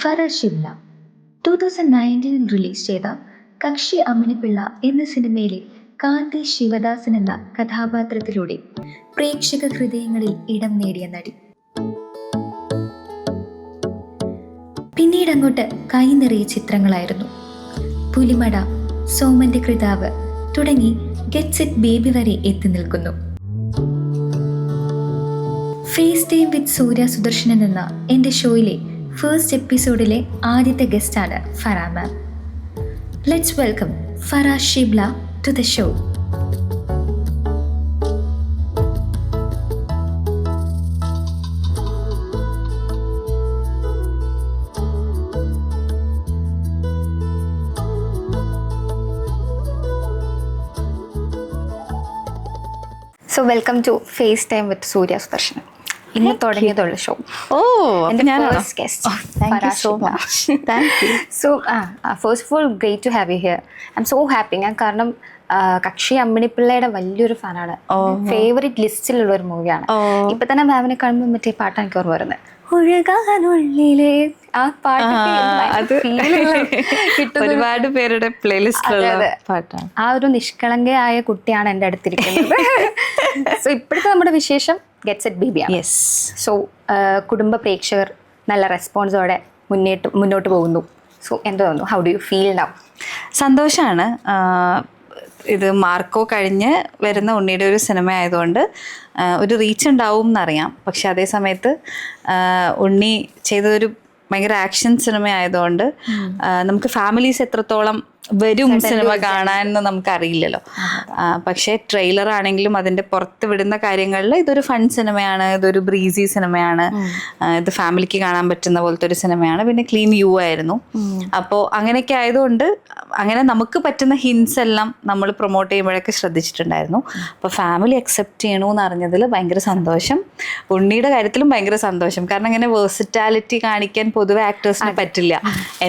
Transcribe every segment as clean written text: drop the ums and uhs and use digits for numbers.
ഫറഷില്ല 2019 release ചെയ്ത കക്ഷി അമ്മിണിപ്പിള്ള എന്ന സിനിമയിലെ കാന്തി ശിവദാസൻ എന്ന കഥാപാത്രത്തിലൂടെ പ്രേക്ഷക ഹൃദയങ്ങളിൽ ഇടം നേടിയ നടി. പിന്നീട് അങ്ങോട്ട് കൈ നിറയെ ചിത്രങ്ങളായിരുന്നു. പുലിമട, സോമന്റെ കൃതാവ് തുടങ്ങി ഗെറ്റ്സ് ഇറ്റ് ബേബി വരെ എത്തി നിൽക്കുന്നു. Face time with Surya Sudarshanan എന്ന എൻ്റെ ഷോയിലെ ഫസ്റ്റ് എപ്പിസോഡിലെ ആദ്യത്തെ ഗസ്റ്റാണ് Farah ma'am. Let's welcome Farah Shibla to the show. So welcome to face time with Surya Sudarshanan. ഇന്ന് തുടങ്ങിയതുള്ള ഷോ. So first of all great to have you here. I am so happy. ഞാൻ കാരണം കക്ഷി അമ്മിണിപ്പിള്ളയുടെ വലിയൊരു ഫാനാണ്. ഫേവറേറ്റ് ലിസ്റ്റിലുള്ള ഒരു മൂവിയാണ്. ഇപ്പൊ തന്നെ മാമിനെ കാണുമ്പോൾ മറ്റേ പാട്ടാണ് എനിക്ക് ഓർമ്മ വരുന്നത്, ഒഴുകാനുള്ളിലെ ആ പാട്ട്. ഒരുപാട് പേരുടെ പ്ലേലിസ്റ്റിലുള്ള പാട്ടാണ്. ആ ഒരു നിഷ്കളങ്കയായ കുട്ടിയാണ് എൻ്റെ അടുത്തിരിക്കുന്നത്. സോ ഇപ്പോഴത്തെ നമ്മുടെ വിശേഷം ഗെറ്റ്സ് ഇറ്റ് ബേബിയാണ്. സോ കുടുംബ പ്രേക്ഷകർ നല്ല റെസ്പോൺസോടെ മുന്നോട്ട് പോകുന്നു. സോ എന്ത് തോന്നുന്നു? How do you feel now? സന്തോഷമാണ്. ഇത് മാർക്കോ കഴിഞ്ഞ് വരുന്ന ഉണ്ണിയുടെ ഒരു സിനിമ ആയതുകൊണ്ട് ഒരു റീച്ച് ഉണ്ടാവും എന്നറിയാം. പക്ഷെ അതേ സമയത്ത് ഉണ്ണി ചെയ്തതൊരു ഭയങ്കര ആക്ഷൻ സിനിമ ആയതുകൊണ്ട് നമുക്ക് ഫാമിലീസ് എത്രത്തോളം വരും സിനിമ കാണാൻ നമുക്ക് അറിയില്ലല്ലോ. പക്ഷേ ട്രെയിലർ ആണെങ്കിലും അതിൻ്റെ പുറത്ത് വിടുന്ന കാര്യങ്ങളിൽ ഇതൊരു ഫൺ സിനിമയാണ്, ഇതൊരു ബ്രീസി സിനിമയാണ്, ഇത് ഫാമിലിക്ക് കാണാൻ പറ്റുന്ന പോലത്തെ ഒരു സിനിമയാണ്. പിന്നെ ക്ലീൻ യു ആയിരുന്നു. അപ്പോൾ അങ്ങനെയൊക്കെ ആയതുകൊണ്ട് അങ്ങനെ നമുക്ക് പറ്റുന്ന ഹിൻസ് എല്ലാം നമ്മൾ പ്രൊമോട്ട് ചെയ്യുമ്പോഴൊക്കെ ശ്രദ്ധിച്ചിട്ടുണ്ടായിരുന്നു. അപ്പോൾ ഫാമിലി അക്സെപ്റ്റ് ചെയ്യണമെന്ന് അറിഞ്ഞതിൽ ഭയങ്കര സന്തോഷം. ഉണ്ണിയുടെ കാര്യത്തിലും ഭയങ്കര സന്തോഷം. കാരണം ഇങ്ങനെ വേഴ്സിറ്റാലിറ്റി കാണിക്കാൻ പൊതുവെ ആക്ടേഴ്സിന് പറ്റില്ല.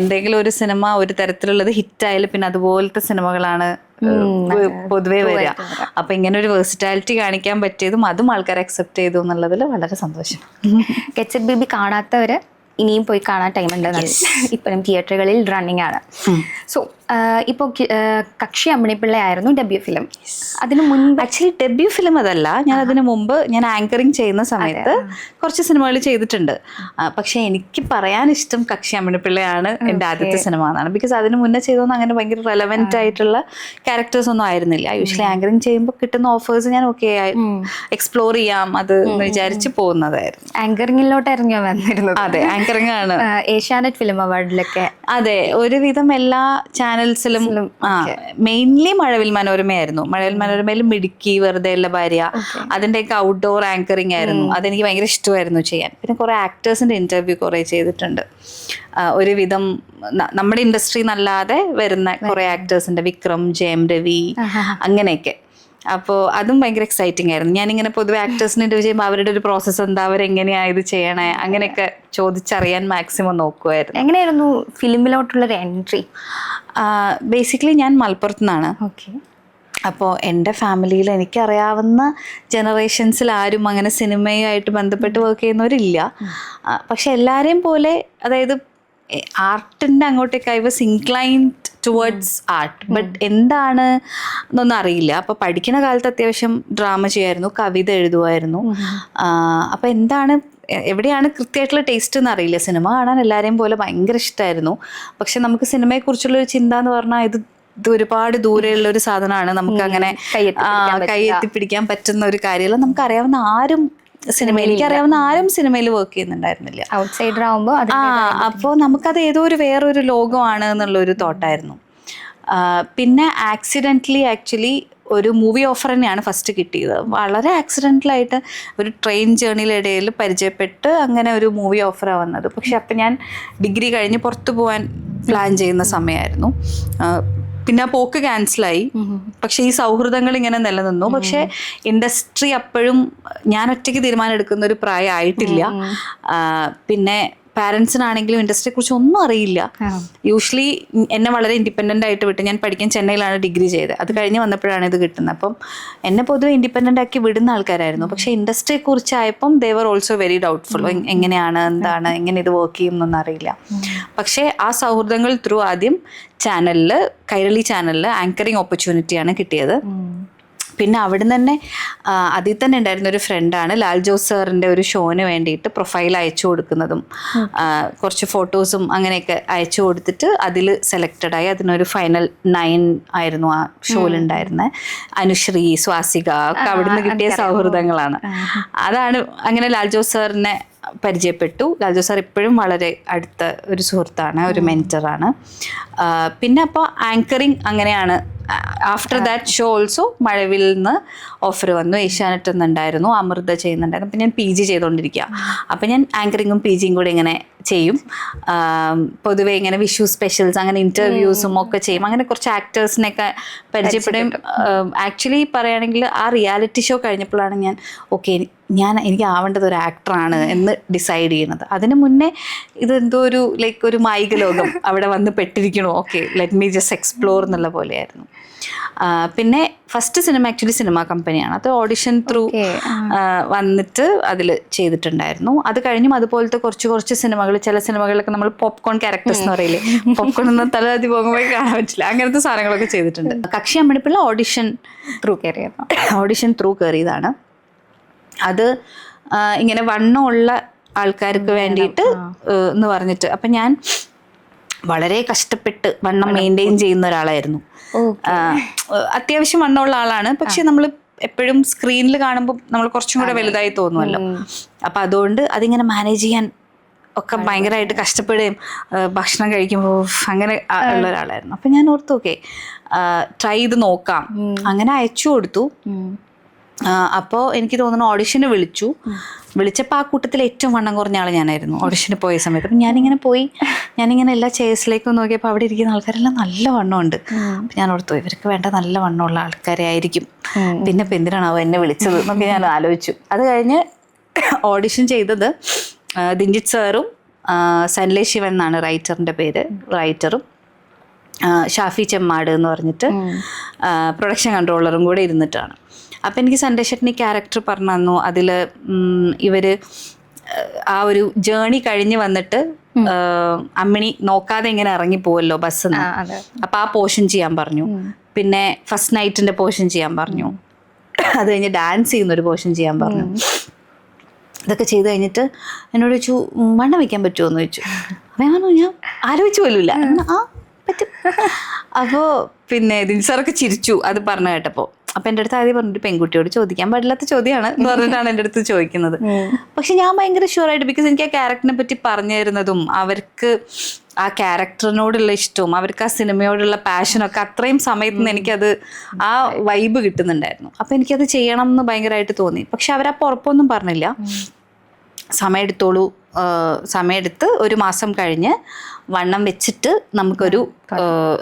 എന്തെങ്കിലും ഒരു സിനിമ ഒരു തരത്തിലുള്ളത് ഹിറ്റായാലും പിന്നെ അതുപോലത്തെ സിനിമകളാണ് പൊതുവേ വരിക. അപ്പൊ ഇങ്ങനെ ഒരു വേഴ്സിറ്റാലിറ്റി കാണിക്കാൻ പറ്റിയതും അതും ആൾക്കാർ അക്സെപ്റ്റ് ചെയ്തു എന്നുള്ളതിൽ വളരെ സന്തോഷം. ഗെറ്റ്സ് ഇറ്റ് ബേബി കാണാത്തവര് ഇനിയും പോയി കാണാൻ ടൈം ഉണ്ട്. ഇപ്പോഴും തിയേറ്ററുകളിൽ റണ്ണിങ് ആണ്. സോ ഇപ്പോൾ കക്ഷി അമ്മിണിപ്പിള്ള ആയിരുന്നു ഡെബ്യൂ ഫിലിം. അതിന് മുൻപ് ആക്ച്വലി ഡെബ്യൂ ഫിലിം അതല്ല. ഞാൻ അതിന് മുമ്പ് ഞാൻ ആങ്കറിങ് ചെയ്യുന്ന സമയത്ത് കുറച്ച് സിനിമകൾ ചെയ്തിട്ടുണ്ട്. പക്ഷെ എനിക്ക് പറയാൻ ഇഷ്ടം കക്ഷി അമ്മിണിപ്പിള്ളയാണ് എൻ്റെ ആദ്യത്തെ സിനിമ എന്നാണ്. ബിക്കോസ് അതിന് മുന്നേ ചെയ്തോന്ന് അങ്ങനെ ഭയങ്കര റെലവെന്റ് ആയിട്ടുള്ള ക്യാരക്ടേഴ്സ് ഒന്നും ആയിരുന്നില്ല. യൂഷ്വലി ആങ്കറിങ് ചെയ്യുമ്പോൾ കിട്ടുന്ന ഓഫേഴ്സ് ഞാൻ ഓക്കെ എക്സ്പ്ലോർ ചെയ്യാം അത് വിചാരിച്ച് പോകുന്നതായിരുന്നു. ആങ്കറിങ്ങിലോട്ടായിരുന്നു ഞാൻ വന്നിരുന്നത്. അതെ, ആങ്കറിങ് ആണ്. ഏഷ്യാനെറ്റ് ഫിലിം അവാർഡിലൊക്കെ അതെ, ഒരുവിധം എല്ലാ ചാനൽസിലും മെയിൻലി മഴവിൽ മനോരമയായിരുന്നു. മഴവിൽ മനോരമയിൽ മിടുക്കി, വെറുതെ ഉള്ള ഭാര്യ, അതിൻ്റെയൊക്കെ ഔട്ട്ഡോർ ആങ്കറിങ് ആയിരുന്നു. അതെനിക്ക് ഭയങ്കര ഇഷ്ടമായിരുന്നു ചെയ്യാൻ. പിന്നെ കുറേ ആക്ടേഴ്സിൻ്റെ ഇൻ്റർവ്യൂ കുറേ ചെയ്തിട്ടുണ്ട്. ഒരുവിധം നമ്മുടെ ഇൻഡസ്ട്രി നല്ലാതെ വരുന്ന കുറേ ആക്ടേഴ്സിൻ്റെ, വിക്രം, ജയം രവി, അങ്ങനെയൊക്കെ. അപ്പോൾ അതും ഭയങ്കര എക്സൈറ്റിംഗ് ആയിരുന്നു. ഞാനിങ്ങനെ പൊതുവെ ആക്ടേഴ്സിന് ഇൻ്റർവ്യൂ ചെയ്യുമ്പോൾ അവരുടെ ഒരു പ്രോസസ്സ് എന്താ, അവരെങ്ങനെയാണ് ഇത് ചെയ്യണേ, അങ്ങനെയൊക്കെ ചോദിച്ചറിയാൻ മാക്സിമം നോക്കുമായിരുന്നു. എങ്ങനെയായിരുന്നു ഫിലിമിലോട്ടുള്ളൊരു എൻട്രി? ബേസിക്കലി ഞാൻ മലപ്പുറത്ത് നിന്നാണ്. ഓക്കെ. അപ്പോൾ എൻ്റെ ഫാമിലിയിൽ എനിക്കറിയാവുന്ന ജനറേഷൻസിൽ ആരും അങ്ങനെ സിനിമയുമായിട്ട് ബന്ധപ്പെട്ട് വർക്ക് ചെയ്യുന്നവരില്ല. പക്ഷെ എല്ലാവരെയും പോലെ, അതായത് ആർട്ടിൻ്റെ അങ്ങോട്ടേക്ക് I was inclined towards art. But എന്താണ് എന്നൊന്നും അറിയില്ല. അപ്പോൾ പഠിക്കുന്ന കാലത്ത് അത്യാവശ്യം ഡ്രാമ ചെയ്യുമായിരുന്നു, കവിത എഴുതുമായിരുന്നു. അപ്പോൾ എന്താണ്, എവിടെയാണ് കൃത്യമായിട്ടുള്ള ടേസ്റ്റ് എന്ന് അറിയില്ല. സിനിമ കാണാൻ എല്ലാവരെയും പോലെ ഭയങ്കര ഇഷ്ടമായിരുന്നു. പക്ഷെ നമുക്ക് സിനിമയെക്കുറിച്ചുള്ളൊരു ചിന്ത എന്ന് പറഞ്ഞാൽ ഇത് ഒരുപാട് ദൂരെയുള്ള ഒരു സാധനമാണ്. നമുക്ക് അങ്ങനെ കൈയെത്തിപ്പിടിക്കാൻ പറ്റുന്ന ഒരു കാര്യമല്ല. നമുക്കറിയാവുന്ന ആരും എനിക്കറിയാവുന്ന ആരും സിനിമയിൽ വർക്ക് ചെയ്യുന്നുണ്ടായിരുന്നില്ല. ഔട്ട്സൈഡർ ആവുമ്പോൾ അപ്പോൾ നമുക്കത് ഏതോ ഒരു വേറൊരു ലോകമാണ് എന്നുള്ളൊരു തോട്ടായിരുന്നു. പിന്നെ ആക്ച്വലി ഒരു മൂവി ഓഫർ തന്നെയാണ് ഫസ്റ്റ് കിട്ടിയത്. വളരെ ആക്സിഡൻ്റലായിട്ട് ഒരു ട്രെയിൻ ജേർണിയിലിടയിൽ പരിചയപ്പെട്ട് അങ്ങനെ ഒരു മൂവി ഓഫറാണ് വന്നത്. പക്ഷെ അപ്പം ഞാൻ ഡിഗ്രി കഴിഞ്ഞ് പുറത്തു പോകാൻ പ്ലാൻ ചെയ്യുന്ന സമയമായിരുന്നു. പിന്നെ ആ പോക്ക് ക്യാൻസലായി. പക്ഷെ ഈ സൗഹൃദങ്ങൾ ഇങ്ങനെ നിലനിന്നു. പക്ഷെ ഇൻഡസ്ട്രി അപ്പോഴും ഞാൻ ഒറ്റയ്ക്ക് തീരുമാനം എടുക്കുന്ന ഒരു പ്രായം ആയിട്ടില്ല. പിന്നെ പാരൻസിനാണെങ്കിലും ഇൻഡസ്ട്രിയെ കുറിച്ച് ഒന്നും അറിയില്ല. യൂഷ്വലി എന്നെ വളരെ ഇൻഡിപെൻഡൻ്റ് ആയിട്ട് വിട്ട്, ഞാൻ പഠിക്കാൻ ചെന്നൈയിലാണ് ഡിഗ്രി ചെയ്തത്, അത് കഴിഞ്ഞ് വന്നപ്പോഴാണ് ഇത് കിട്ടുന്നത്. അപ്പം എന്നെ പൊതുവെ ഇൻഡിപെൻഡൻ്റ് ആക്കി വിടുന്ന ആൾക്കാരായിരുന്നു. പക്ഷേ ഇൻഡസ്ട്രിയെ കുറിച്ചായപ്പം ദേ വർ ഓൾസോ വെരി ഡൗട്ട്ഫുൾ. എങ്ങനെയാണ്, എന്താണ്, എങ്ങനെ ഇത് വർക്ക് ചെയ്യും എന്നൊന്നും അറിയില്ല. പക്ഷേ ആ സൗഹൃദങ്ങൾ ത്രൂ ആദ്യം ചാനലിൽ, കൈരളി ചാനലിൽ ആങ്കറിങ് ഓപ്പർച്യൂണിറ്റിയാണ് കിട്ടിയത്. പിന്നെ അവിടെ തന്നെ അതിൽ തന്നെ ഉണ്ടായിരുന്ന ഒരു ഫ്രണ്ടാണ് ലാൽ ജോസ് സാറിൻ്റെ ഒരു ഷോന് വേണ്ടിയിട്ട് പ്രൊഫൈൽ അയച്ചു കൊടുക്കുന്നതും കുറച്ച് ഫോട്ടോസും അങ്ങനെയൊക്കെ അയച്ചു കൊടുത്തിട്ട് അതിൽ സെലക്റ്റഡായി. അതിനൊരു ഫൈനൽ 9 ആയിരുന്നു ആ ഷോയിലുണ്ടായിരുന്നത്. അനുശ്രീ, സ്വാസിക ഒക്കെ അവിടുന്ന് കിട്ടിയ സൗഹൃദങ്ങളാണ്. അതാണ് അങ്ങനെ ലാൽ ജോസ് സാറിനെ പരിചയപ്പെട്ടു. ലാൽ ജോസ് സാർ ഇപ്പോഴും വളരെ അടുത്ത ഒരു സുഹൃത്താണ്, ഒരു മെൻറ്ററാണ്. പിന്നെ അപ്പോൾ ആങ്കറിങ് അങ്ങനെയാണ്. ആഫ്റ്റർ ദാറ്റ് ഷോ ഓൾസോ മഴവിൽ നിന്ന് ഓഫർ വന്നു, ഏഷ്യാനെറ്റ് എന്നുണ്ടായിരുന്നു, അമൃത ചെയ്യുന്നുണ്ടായിരുന്നു. അപ്പം ഞാൻ PG ചെയ്തുകൊണ്ടിരിക്കുക. അപ്പം ഞാൻ ആങ്കറിങ്ങും PGയും കൂടെ ഇങ്ങനെ ചെയ്യും. പൊതുവെ ഇങ്ങനെ വിഷു സ്പെഷ്യൽസ് അങ്ങനെ ഇൻ്റർവ്യൂസും ഒക്കെ ചെയ്യും. അങ്ങനെ കുറച്ച് ആക്ടേഴ്സിനെയൊക്കെ പരിചയപ്പെടുകയും ആക്ച്വലി പറയുകയാണെങ്കിൽ ആ റിയാലിറ്റി ഷോ കഴിഞ്ഞപ്പോഴാണ് ഞാൻ എനിക്ക് ആവേണ്ടത് ഒരു ആക്ടറാണ് എന്ന് ഡിസൈഡ് ചെയ്യുന്നത്. അതിന് മുന്നേ ഇതെന്തോ ഒരു ഒരു മായിക ലോകം അവിടെ വന്ന് പെട്ടിരിക്കണോ, okay let me just explore എന്നുള്ള പോലെയായിരുന്നു. പിന്നെ ഫസ്റ്റ് സിനിമ ആക്ച്വലി സിനിമ കമ്പനിയാണ്. അത് ഓഡിഷൻ ത്രൂ വന്നിട്ട് അതിൽ ചെയ്തിട്ടുണ്ടായിരുന്നു. അത് കഴിഞ്ഞും അതുപോലത്തെ കുറച്ച് സിനിമകൾ, ചില സിനിമകളിലൊക്കെ നമ്മൾ പോപ്കോൺ ക്യാരക്ടേഴ്സ് എന്ന് പറയില്ലേ, പോപ്കോൺ എന്ന തലതി പോകുമ്പോൾ കാണാൻ പറ്റില്ല, അങ്ങനത്തെ സാധനങ്ങളൊക്കെ ചെയ്തിട്ടുണ്ട്. കക്ഷി അമ്മിണിപ്പിള്ള ഓഡിഷൻ ത്രൂ കയറിയതാണ്. അത് ഇങ്ങനെ വണ്ണമുള്ള ആൾക്കാർക്ക് വേണ്ടിയിട്ട് എന്ന് പറഞ്ഞിട്ട്. അപ്പം ഞാൻ വളരെ കഷ്ടപ്പെട്ട് വണ്ണം മെയിൻറ്റെയിൻ ചെയ്യുന്ന ഒരാളായിരുന്നു. അത്യാവശ്യം വണ്ണമുള്ള ആളാണ്, പക്ഷെ നമ്മൾ എപ്പോഴും സ്ക്രീനിൽ കാണുമ്പോൾ നമ്മൾ കുറച്ചും കൂടെ വലുതായി തോന്നുമല്ലോ. അപ്പം അതുകൊണ്ട് അതിങ്ങനെ മാനേജ് ചെയ്യാൻ ഒക്കെ ഭയങ്കരമായിട്ട് കഷ്ടപ്പെടുകയും ഭക്ഷണം കഴിക്കുമ്പോൾ അങ്ങനെ ഉള്ള ഒരാളായിരുന്നു. അപ്പം ഞാൻ ഓർത്തു ഓക്കെ ട്രൈ ചെയ്ത് നോക്കാം, അങ്ങനെ അയച്ചു കൊടുത്തു. അപ്പോൾ എനിക്ക് തോന്നുന്നു ഓഡിഷന് വിളിച്ചപ്പോൾ ആ കൂട്ടത്തിൽ ഏറ്റവും വണ്ണം കുറഞ്ഞ ആൾ ഞാനായിരുന്നു ഓഡിഷന് പോയ സമയത്ത്. അപ്പം ഞാനിങ്ങനെ എല്ലാ ചെയർസിലേക്കും നോക്കിയപ്പോൾ അവിടെ ഇരിക്കുന്ന ആൾക്കാരെല്ലാം നല്ല വണ്ണമുണ്ട്. അപ്പം ഞാൻ ഓർത്തു ഇവർക്ക് വേണ്ട നല്ല വണ്ണമുള്ള ആൾക്കാരെ ആയിരിക്കും, പിന്നെ ഇപ്പം എന്തിനാണാവോ എന്നെ വിളിച്ചത് എന്നൊക്കെ ഞാൻ ആലോചിച്ചു. അത് കഴിഞ്ഞ് ഓഡിഷൻ ചെയ്തത് ദിഞ്ജിത്ത് സാറും സൻലേ ശിവൻ എന്നാണ് റൈറ്ററിൻ്റെ പേര്, റൈറ്ററും ഷാഫി ചെമ്മാട് എന്ന് പറഞ്ഞിട്ട് പ്രൊഡക്ഷൻ കൺട്രോളറും കൂടെ ഇരുന്നിട്ടാണ്. അപ്പം എനിക്ക് സന്ദേശേട്ടൻ ഈ ക്യാരക്ടർ പറഞ്ഞു തന്നു. അതിൽ ഇവർ ആ ഒരു ജേണി കഴിഞ്ഞ് വന്നിട്ട് അമ്മിണി നോക്കാതെ ഇങ്ങനെ ഇറങ്ങിപ്പോവല്ലോ ബസ്സിൽ നിന്ന്. അപ്പം ആ പോർഷൻ ചെയ്യാൻ പറഞ്ഞു. പിന്നെ ഫസ്റ്റ് നൈറ്റിൻ്റെ പോർഷൻ ചെയ്യാൻ പറഞ്ഞു. അത് കഴിഞ്ഞ് ഡാൻസ് ചെയ്യുന്നൊരു പോർഷൻ ചെയ്യാൻ പറഞ്ഞു. ഇതൊക്കെ ചെയ്ത് കഴിഞ്ഞിട്ട് എന്നോട് ചോദിച്ചു വണ്ണം വയ്ക്കാൻ പറ്റുമോ എന്ന് ചോദിച്ചു. അപ്പം ഞാൻ ആലോചിച്ചു പോലുമില്ല. പറ്റും. അപ്പോൾ പിന്നെ ദിൻസാറൊക്കെ ചിരിച്ചു അത് പറഞ്ഞു കേട്ടപ്പോൾ. അപ്പം എൻ്റെ അടുത്ത് ആദ്യം പറഞ്ഞിട്ട് പെൺകുട്ടിയോട് ചോദിക്കാൻ പാടില്ലാത്ത ചോദ്യമാണ് എന്ന് പറഞ്ഞിട്ടാണ് എൻ്റെ അടുത്ത് ചോദിക്കുന്നത്. പക്ഷെ ഞാൻ ഭയങ്കര ഷുവറായിട്ട്, ബിക്കോസ് എനിക്ക് ആ ക്യാരക്ടറിനെ പറ്റി പറഞ്ഞു തരുന്നതും അവർക്ക് ആ ക്യാരക്ടറിനോടുള്ള ഇഷ്ടവും അവർക്ക് ആ സിനിമയോടുള്ള പാഷനൊക്കെ അത്രയും സമയത്ത് നിന്ന് എനിക്കത് ആ വൈബ് കിട്ടുന്നുണ്ടായിരുന്നു. അപ്പം എനിക്കത് ചെയ്യണം എന്ന് ഭയങ്കരമായിട്ട് തോന്നി. പക്ഷെ അവരപ്പോൾ ഉറപ്പൊന്നും പറഞ്ഞില്ല. സമയമെടുത്ത് 1 മാസം കഴിഞ്ഞ് വണ്ണം വെച്ചിട്ട് നമുക്കൊരു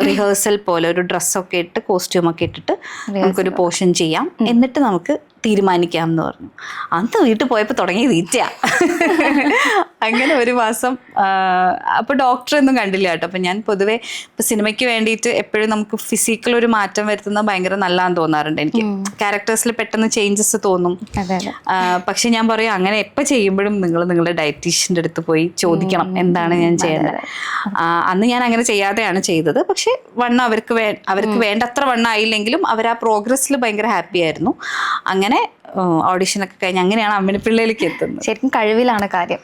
റിഹേഴ്സൽ പോലെ ഒരു ഡ്രസ്സൊക്കെ ഇട്ട് കോസ്റ്റ്യൂമൊക്കെ ഇട്ടിട്ട് നമുക്കൊരു പോർഷൻ ചെയ്യാം, എന്നിട്ട് നമുക്ക് തീരുമാനിക്കാം എന്ന് പറഞ്ഞു. അന്ന് വീട്ടിൽ പോയപ്പോൾ തുടങ്ങി തീറ്റയാ. അങ്ങനെ 1 മാസം. അപ്പോൾ ഡോക്ടറൊന്നും കണ്ടില്ല കേട്ടോ. അപ്പം ഞാൻ പൊതുവേ ഇപ്പോൾ സിനിമയ്ക്ക് വേണ്ടിയിട്ട് എപ്പോഴും നമുക്ക് ഫിസിക്കൽ ഒരു മാറ്റം വരുത്തുന്നത് ഭയങ്കര നല്ലതാണെന്ന് തോന്നാറുണ്ട് എനിക്ക്. ക്യാരക്ടേഴ്സിൽ പെട്ടെന്ന് ചേഞ്ചസ് തോന്നും. പക്ഷെ ഞാൻ പറയും അങ്ങനെ എപ്പോൾ ചെയ്യുമ്പോഴും നിങ്ങളുടെ ഡയറ്റീഷ്യൻ്റെ അടുത്ത് പോയി ചോദിക്കണം എന്താണ് ഞാൻ ചെയ്യേണ്ടത്. അന്ന് ഞാൻ അങ്ങനെ ചെയ്യാതെയാണ് ചെയ്തത്. പക്ഷെ വണ്ണം അവർക്ക് വേണ്ടത്ര വണ്ണം ആയില്ലെങ്കിലും അവർ ആ പ്രോഗ്രസ്സിൽ ഭയങ്കര ഹാപ്പി ആയിരുന്നു. അങ്ങനെ ഓഡിഷനൊക്കെ കഴിഞ്ഞ് അങ്ങനെയാണ് അമ്മിണിപ്പിള്ളയിലേക്ക് എത്തുന്നത്. ശരിക്കും കഴിവിലാണ് കാര്യം.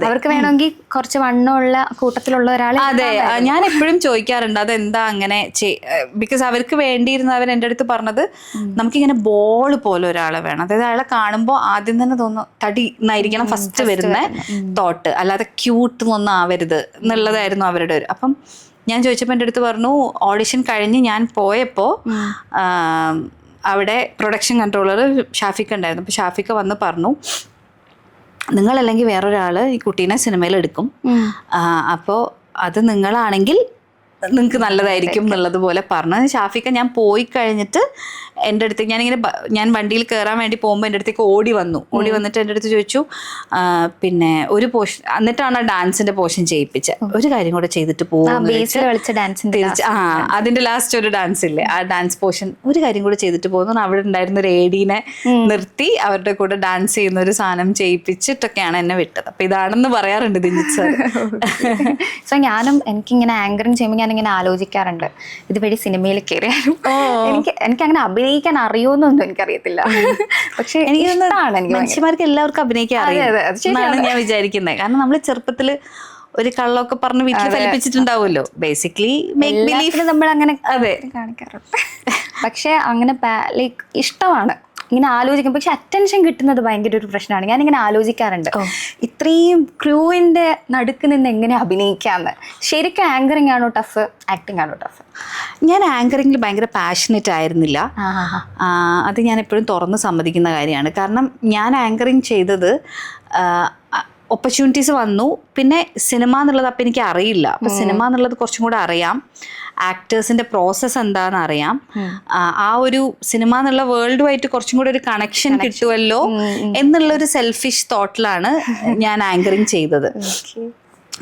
അവർക്ക് വേണമെങ്കിൽ കുറച്ച് വണ്ണമുള്ള കൂട്ടത്തിലുള്ള ഒരാൾ. അതെ, ഞാൻ എപ്പോഴും ചോദിക്കാറുണ്ട് അതെന്താ അങ്ങനെ. ബിക്കോസ് അവർക്ക് വേണ്ടിയിരുന്ന അവർ എൻ്റെ അടുത്ത് പറഞ്ഞത് നമുക്കിങ്ങനെ ബോൾ പോലെ ഒരാളെ വേണം. അതായത് അയാളെ കാണുമ്പോൾ ആദ്യം തന്നെ തോന്നുന്നു തടി എന്നായിരിക്കണം ഫസ്റ്റ് വരുന്ന തോട്ട്, അല്ലാതെ ക്യൂട്ട് ഒന്നും ആവരുത് എന്നുള്ളതായിരുന്നു അവരുടെ ഒരു. അപ്പം ഞാൻ ചോദിച്ചപ്പോൾ എൻ്റെ അടുത്ത് പറഞ്ഞു ഓഡിഷൻ കഴിഞ്ഞ് ഞാൻ പോയപ്പോൾ അവിടെ പ്രൊഡക്ഷൻ കൺട്രോളർ ഷാഫിക്ക ഉണ്ടായിരുന്നു. അപ്പോൾ ഷാഫിക്ക വന്ന് പറഞ്ഞു നിങ്ങളല്ലെങ്കിൽ വേറൊരാൾ ഈ കുട്ടീനെ സിനിമയിൽ എടുക്കും, അപ്പോൾ അത് നിങ്ങളാണെങ്കിൽ നിങ്ങൾക്ക് നല്ലതായിരിക്കും എന്നുള്ളതുപോലെ പറഞ്ഞു. ഷാഫിക്ക ഞാൻ പോയി കഴിഞ്ഞിട്ട് എൻ്റെ അടുത്തേക്ക് ഞാൻ വണ്ടിയിൽ കയറാൻ വേണ്ടി പോകുമ്പോൾ എൻ്റെ അടുത്തേക്ക് ഓടി വന്നിട്ട് എൻ്റെ അടുത്ത് ചോദിച്ചു, പിന്നെ ഒരു പോർഷൻ എന്നിട്ടാണ് ഡാൻസിന്റെ പോർഷൻ ചെയ്യിപ്പിച്ച, ഒരു കാര്യം കൂടെ ചെയ്തിട്ട് പോകും, അതിന്റെ ലാസ്റ്റ് ഒരു ഡാൻസ് ഇല്ലേ, ആ ഡാൻസ് പോർഷൻ ഒരു കാര്യം കൂടെ ചെയ്തിട്ട് പോകുന്നു. അവിടെ ഉണ്ടായിരുന്ന ഒരു ഏഡീനെ നിർത്തി അവരുടെ കൂടെ ഡാൻസ് ചെയ്യുന്ന ഒരു സാധനം ചെയ്യിപ്പിച്ചിട്ടൊക്കെയാണ് എന്നെ വിട്ടത്. അപ്പൊ ഇതാണെന്ന് പറയാറുണ്ട് ദിജിത് സർ. സോ എനിക്കിങ്ങനെ ആങ്കറിങ് ചെയ്യുമ്പോൾ ഞാനിങ്ങനെ ആലോചിക്കാറുണ്ട്, ഇതുവഴി സിനിമയിൽ കയറിയാലും എനിക്ക് അങ്ങനെ അഭിനയിക്കാൻ അറിയുമെന്നൊന്നും എനിക്കറിയത്തില്ല. പക്ഷെ മനുഷ്യന്മാർക്ക് എല്ലാവർക്കും അഭിനയിക്കാൻ അറിയാം ഞാൻ വിചാരിക്കുന്നത്. കാരണം നമ്മള് ചെറുപ്പത്തില് ഒരു കള്ളമൊക്കെ പറഞ്ഞ് വീട്ടിൽ ഫലിപ്പിച്ചിട്ടുണ്ടാവുമല്ലോ. ബേസിക്കലി നമ്മൾ അങ്ങനെ കാണിക്കാറുണ്ട്. പക്ഷെ അങ്ങനെ ലൈക്ക് ഇഷ്ടമാണ് ഇങ്ങനെ ആലോചിക്കും. പക്ഷെ അറ്റൻഷൻ കിട്ടുന്നത് ഭയങ്കര ഒരു പ്രശ്നമാണ്. ഞാനിങ്ങനെ ആലോചിക്കാറുണ്ട്, ഇത്രയും ക്രൂവിന്റെ നടുക്ക് നിന്ന് എങ്ങനെ അഭിനയിക്കാന്ന്. ശരിക്കും ആങ്കറിങ് ആണോ ടഫ്, ആക്ടിങ് ആണോ ടഫ്? ഞാൻ ആങ്കറിങ്ങിൽ ഭയങ്കര പാഷനറ്റ് ആയിരുന്നില്ല. അത് ഞാൻ എപ്പോഴും തുറന്ന് സമ്മതിക്കുന്ന കാര്യമാണ്. കാരണം ഞാൻ ആങ്കറിങ് ചെയ്തത് ഓപ്പർച്യൂണിറ്റീസ് വന്നു, പിന്നെ സിനിമ എന്നുള്ളത് അപ്പം എനിക്ക് അറിയില്ല. അപ്പം സിനിമ എന്നുള്ളത് കുറച്ചും കൂടെ അറിയാം, ആക്ടേഴ്സിന്റെ പ്രോസസ്സ് എന്താണെന്ന് അറിയാം, ആ ഒരു സിനിമ എന്നുള്ള വേൾഡുമായിട്ട് കുറച്ചും കൂടെ ഒരു കണക്ഷൻ കിട്ടുമല്ലോ എന്നുള്ളൊരു സെൽഫിഷ് തോട്ടിലാണ് ഞാൻ ആങ്കറിങ് ചെയ്തത്.